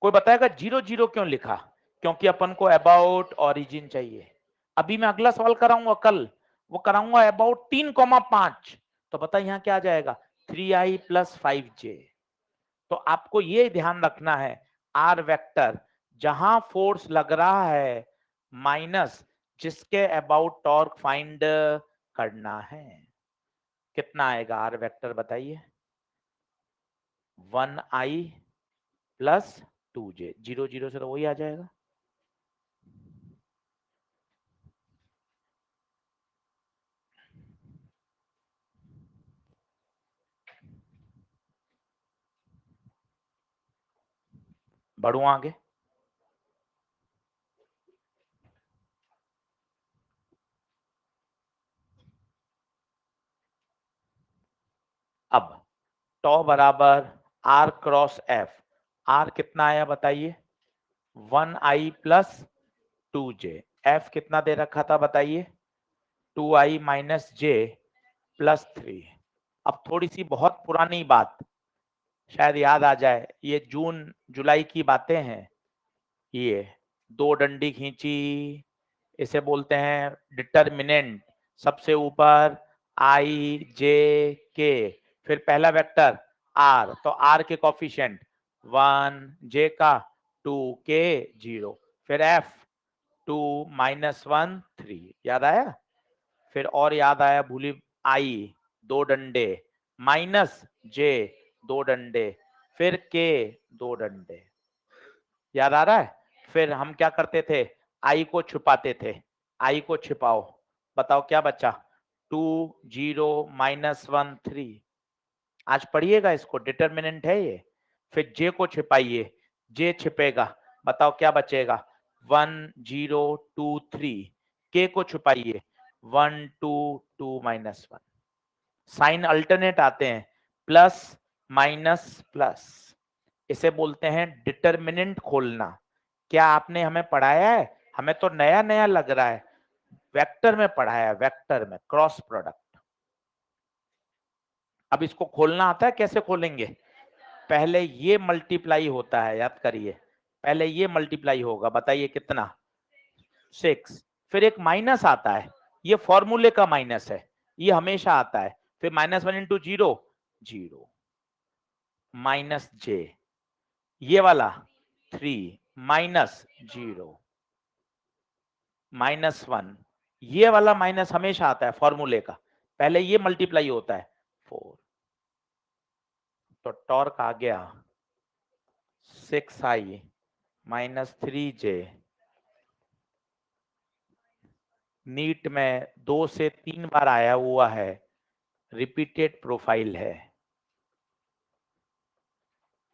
कोई बताएगा 0 0 क्यों लिखा, क्योंकि अपन को अबाउट ओरिजिन चाहिए। अभी मैं अगला सवाल कराऊंगा कल, वो कराऊंगा अबाउट 3,5, तो बता यहां क्या आ जाएगा, 3i प्लस 5j। तो आपको ये ध्यान रखना है, आर वेक्टर जहां फोर्स लग रहा है माइनस जिसके अबाउट टॉर्क फाइंड करना है। कितना आएगा आर वेक्टर बताइए, 1i प्लस 2j, 0 0 से तो वही आ जाएगा। बढ़ू आगे, अब टॉ बराबर आर क्रॉस एफ, आर कितना आया बताइए, 1i प्लस 2j, एफ कितना दे रखा था बताइए, 2i माइनस जे प्लस 3। अब थोड़ी सी बहुत पुरानी बात शायद याद आ जाए, ये जून जुलाई की बातें हैं। ये दो डंडी खींची, इसे बोलते हैं डिटरमिनेंट, सबसे ऊपर आई जे के, फिर पहला वेक्टर आर, तो आर के कॉफिशिएंट 1, जे का 2, के 0, फिर एफ 2 माइनस 1 3, याद आया। फिर और याद आया भूली, आई दो डंडे, माइनस जे दो डंडे, फिर के दो डंडे, याद आ रहा है। फिर हम क्या करते थे, आई को छुपाते थे, आई को छिपाओ, बताओ क्या बचा, 2 0 माइनस 1 3। आज पढ़िएगा इसको, डिटरमिनेंट है ये। फिर जे को छिपाइए, जे छिपेगा, बताओ क्या बचेगा, 1 0 2 3। के को छुपाइए, 1 2 2 माइनस 1। साइन अल्टरनेट आते हैं, प्लस माइनस प्लस, इसे बोलते हैं डिटरमिनेंट खोलना। क्या आपने हमें पढ़ाया है, हमें तो नया नया लग रहा है, वेक्टर में पढ़ाया, वेक्टर में क्रॉस प्रोडक्ट। अब इसको खोलना आता है, कैसे खोलेंगे, पहले ये मल्टीप्लाई होता है, याद करिए, पहले ये मल्टीप्लाई होगा, बताइए कितना, 6, फिर एक माइनस आता है, ये फॉर्मूले का माइनस है, ये हमेशा आता है, फिर -1 इंटू 0 0 माइनस जे, ये वाला 3 माइनस 0 -1, ये वाला माइनस हमेशा आता है फॉर्मूले का, पहले ये मल्टीप्लाई होता है 4, तो टॉर्क आ गया 6i माइनस 3j। नीट में 2 से 3 बार आया हुआ है, रिपीटेड प्रोफाइल है।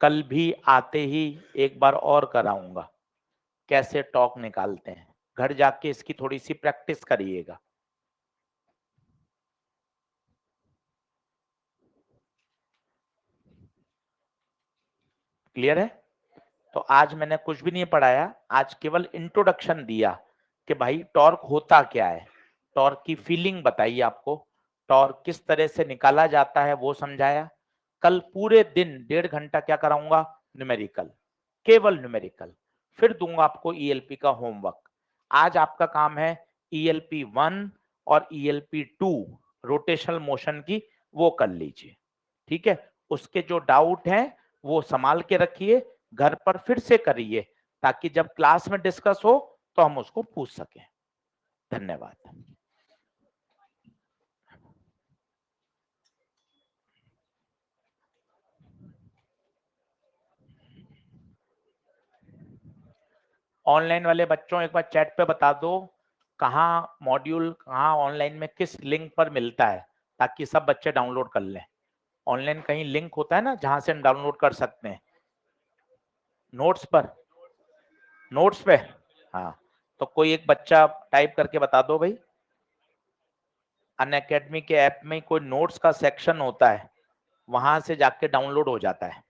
कल भी आते ही एक बार और कराऊंगा कैसे टॉक निकालते हैं, घर जाके इसकी थोड़ी सी प्रैक्टिस करिएगा। क्लियर है? तो आज मैंने कुछ भी नहीं पढ़ाया, आज केवल इंट्रोडक्शन दिया कि भाई टॉर्क होता क्या है, टॉर्क की फीलिंग बताई आपको, टॉर्क किस तरह से निकाला जाता है वो समझाया। कल पूरे दिन 1.5 घंटा क्या कराऊंगा, न्यूमेरिकल, केवल न्यूमेरिकल, फिर दूंगा आपको ईएलपी का होमवर्क। आज आपका काम है ईएलपी 1 और ईएलपी 2 रोटेशनल मोशन की, वो कर लीजिए, ठीक है। उसके जो डाउट हैं वो संभाल के रखिए, घर पर फिर से करिए, ताकि जब क्लास में डिस्कस हो तो हम उसको पूछ सकें। धन्यवाद। ऑनलाइन वाले बच्चों एक बार चैट पे बता दो कहाँ मॉड्यूल, कहाँ ऑनलाइन में किस लिंक पर मिलता है, ताकि सब बच्चे डाउनलोड कर लें। ऑनलाइन कहीं लिंक होता है ना जहां से हम डाउनलोड कर सकते हैं, नोट्स पर, नोट्स पे। हाँ, तो कोई एक बच्चा टाइप करके बता दो भाई। अनअकैडमी के ऐप में कोई नोट्स का सेक्शन होता है, वहां से जाके डाउनलोड हो जाता है।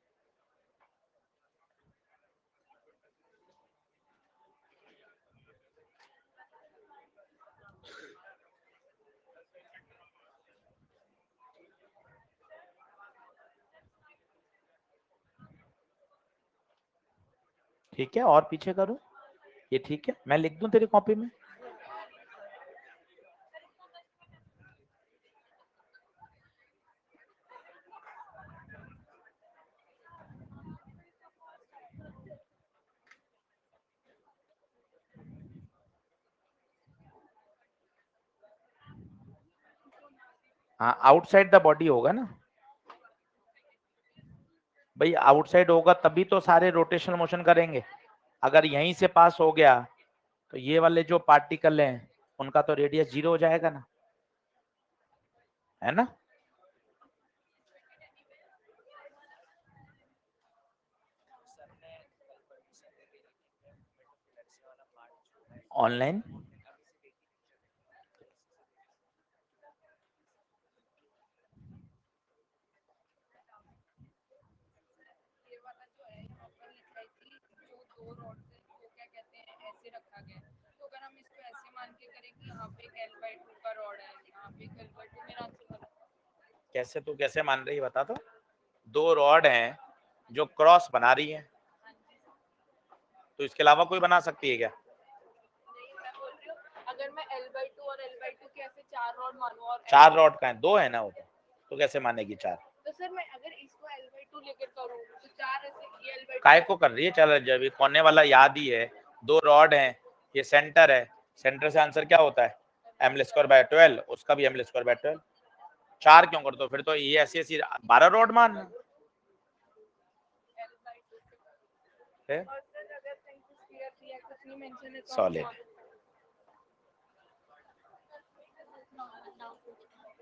ठीक है, और पीछे करो, ये ठीक है, मैं लिख दूं तेरी कॉपी में। हाँ, आउटसाइड द बॉडी होगा ना भाई, आउटसाइड होगा तभी तो सारे रोटेशनल मोशन करेंगे। अगर यहीं से पास हो गया तो ये वाले जो पार्टिकल हैं उनका तो रेडियस 0 हो जाएगा ना, है ना। ऑनलाइन कैसे, तू कैसे मान रही है बता तो। 2 रॉड हैं जो क्रॉस बना रही है, तो इसके अलावा कोई बना सकती है क्या? अगर मैं L/2 और L/2 के ऐसे 4 रॉड मानूं, और 4 रॉड का है, 2 है ना वो, तो कैसे मानेगी 4? तो सर मैं अगर इसको L/2 लेकर करूं तो 4 ऐसे ये L/2 काय को कर रही है? चल, जब कोने वाला याद ही है, 2 रॉड हैं, ये सेंटर है, सेंटर से आंसर क्या होता है, ml²/12, उसका भी ml²/12। 4 क्यों कर दो फिर, तो ये ऐसी ऐसी 12 रॉड मान है, सॉलिड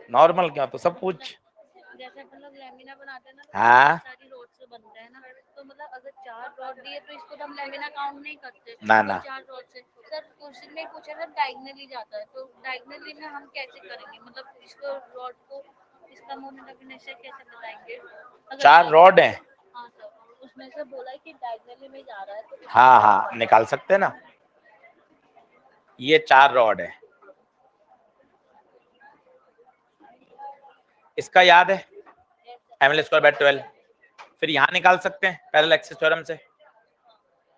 नॉर्मल क्या, तो सब पूछ। जैसे अपन लोग लैमिना बनाते हैं ना, तो हाँ सारी रोड से बनता है ना, तो मतलब अगर 4 रॉड दिए तो इसको तो हम लैमिना काउंट नहीं करते ना, ना 4 रॉड से। सर क्वेश्चन में पूछा था डायगोनली जाता है, तो डायगोनली में हम कैसे करेंगे, मतलब इसको रॉड को इसका मोमेंट ऑफ इनर्शिया कैसे बताएंगे? 4 रॉड है, हाँ सर, उसमें से बोला है कि डायगोनली में जा रहा है, तो हाँ हाँ निकाल सकते हैं ना, ये 4 रॉड है, इसका याद है ml²/12, फिर यहाँ निकाल सकते हैं पैरेलल एक्सिस थ्योरम से,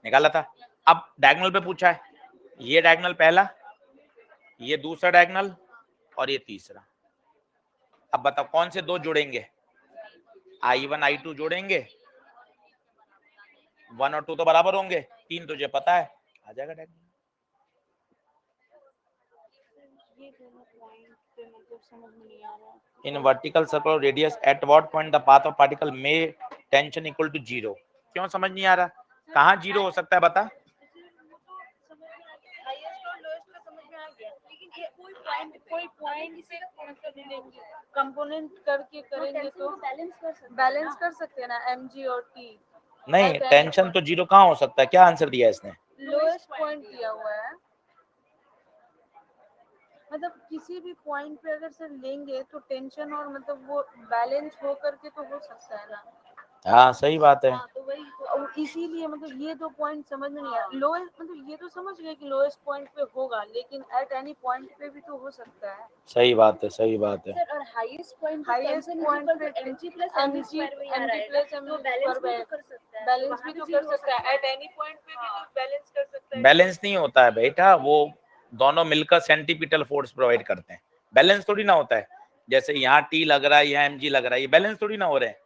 निकाला था। अब डायगोनल पे पूछा है, ये डायगोनल पहला, ये दूसरा डायगोनल और ये तीसरा। अब बताओ कौन से दो जोड़ेंगे, I1 I2 जोड़ेंगे, 1 और 2 तो बराबर होंगे, 3 तुझे पता है, आ जाएगा diagonal. In vertical circle radius, at what point the path of particle may tension equal to 0? क्यों समझ नहीं आ रहा? कहाँ 0 हो सकता है बता? कंपोनेंट करके करेंगे तो बैलेंस कर सकते हैं ना, mg और t। नहीं, टेंशन तो 0 कहाँ हो सकता है? क्या आंसर दिया इसने? लोएस्ट पॉइंट दिया हुआ है, मतलब किसी भी पॉइंट पे अगर सर लेंगे तो टेंशन और मतलब वो बैलेंस हो करके तो हो सकता है ना। हाँ सही बात है। हाँ, तो वही तो इसीलिए मतलब ये दो पॉइंट समझ में नहीं आया। लोएस्ट मतलब ये तो समझ गए कि लोएस्ट पॉइंट पे होगा, लेकिन एट एनी पॉइंट पे भी तो हो सकता है। सही बात है, सही बात है। सर और हाईएस्ट पॉइंट पे mg plus mg plus mg balance भी तो कर सकता है, बैलेंस भी तो कर सकता है, एट एनी पॉइंट पे भी तो बैलेंस कर सकता है। बैलेंस नहीं होता है बेटा, वो दोनों मिलकर सेंटीपिटल फोर्स प्रोवाइड करते हैं, बैलेंस थोड़ी ना होता है। जैसे यहाँ टी लग रहा है, यहाँ mg लग रहा है, ये बैलेंस थोड़ी ना हो रहे हैं,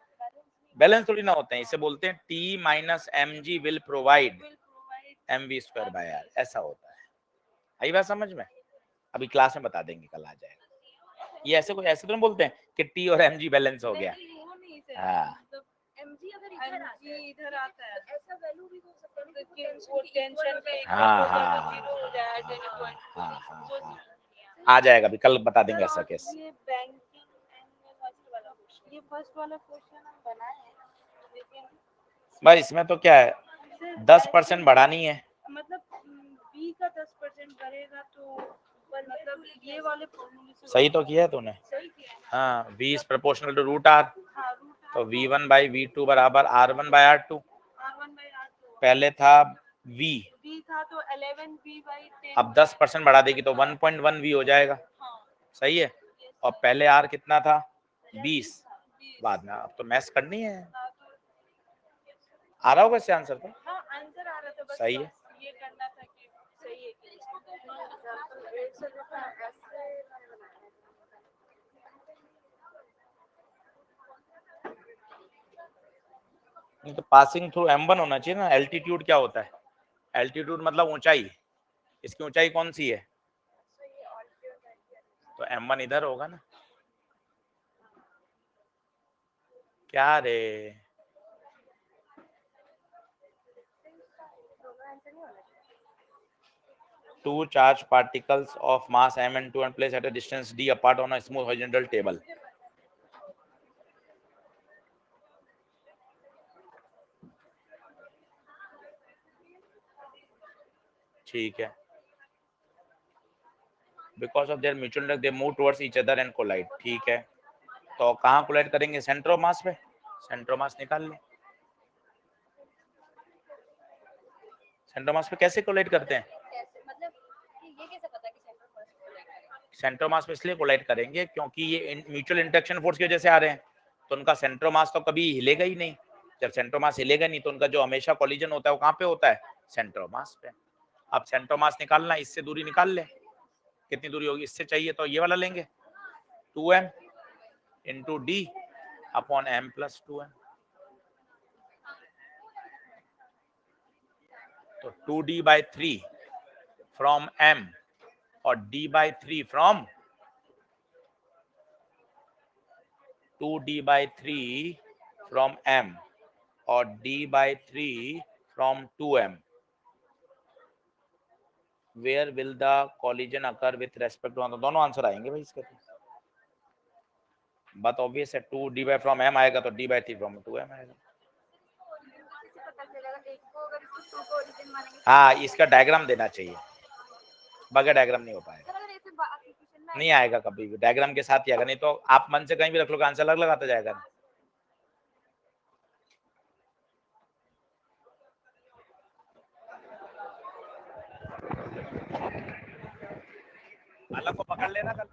बैलेंस थोड़ी ना होते हैं। इसे बोलते हैं T minus mg will provide mv square by R, ऐसा होता है। आई बात समझ में? अभी क्लास में बता देंगे, कल आ जाएगा। ये ऐसे कोई ऐसे तो नहीं बोलते हैं कि टी और mg बैलेंस हो गया। हाँ mg अगर इधर आता है तो ऐसा वैल्यू भी हो सकता है कि वो टेंशन पे हाँ हाँ जीरो हो जाए एट एनी पॉइंट। हाँ आ जाएगा, अभी कल बता देंगे ऐसा केस। ये बैंकिंग वाला क्वेश्चन, ये फर्स्ट वाला क्वेश्चन हम बनाए हैं, लेकिन भाई इसमें तो क्या है, 10% बढ़ानी है, मतलब बी का 10% बढ़ेगा तो मतलब ये वाले फॉर्मूले से सही तो किया है तूने। सही किया है। हाँ, v is proportional to root R, तो v1 बाई v2 बराबर r1 बाई r2। पहले था v था तो 11v बाई 10, अब 10% बढ़ा देगी तो 1.1 v हो जाएगा। सही है। और पहले r कितना था? 20। बाद में अब तो मैथ्स करनी है, आ रहा होगा इससे आंसर तो। हाँ आंसर आ रहा था, बस सही है। ये करना था कि सही है कि नहीं तो पासिंग थ्रू m1 होना चाहिए ना। एल्टीट्यूड क्या होता है? एल्टीट्यूड मतलब ऊंचाई, इसकी ऊंचाई कौन सी है? तो m1 इधर होगा ना। क्या रे, two charged particles of mass m and 2 and placed at a distance d apart on a smooth horizontal table. ठीक है। Because of their mutual interest they move towards each other and collide. ठीक है, तो कहाँ collide करेंगे? Centre of mass पे। Centre of mass निकाल ले। सेंटर ऑफ मास पे कैसे कोलाइड करते हैं? मतलब ये कैसे पता कि सेंटर ऑफ मास पे इसलिए कोलाइड करेंगे क्योंकि ये म्यूचुअल इंटरेक्शन फोर्स की वजह से आ रहे हैं, तो उनका सेंटर ऑफ मास तो कभी हिलेगा ही नहीं। जब सेंटर ऑफ मास हिलेगा नहीं तो उनका जो हमेशा कोलिजन होता है वो कहाँ पे होता है? सेंटर ऑफ मास पे। अब सेंटर ऑफ मास निकालना, इससे दूरी निकाल ले, कितनी दूरी होगी? इससे चाहिए तो ये वाला लेंगे, 2m into D upon m plus 2m। तो 2d बाई 3 फ्रॉम m और d by 3 from 2d by 3 from m और d by 3 from 2m। Where will the collision occur with respect to, दोनों आंसर आएंगे भाई इसके। बात obvious है, 2d by from m आएगा तो d बाई 3 फ्रॉम 2m आएगा। हाँ, इसका डायग्राम देना चाहिए, बगैर डायग्राम नहीं हो पाएगा, नहीं आएगा कभी भी, डायग्राम के साथ ही आएगा, नहीं तो आप मन से कहीं भी रख लो, आंसर अलग लगाता जाएगा। अलग को पकड़ लेना कल।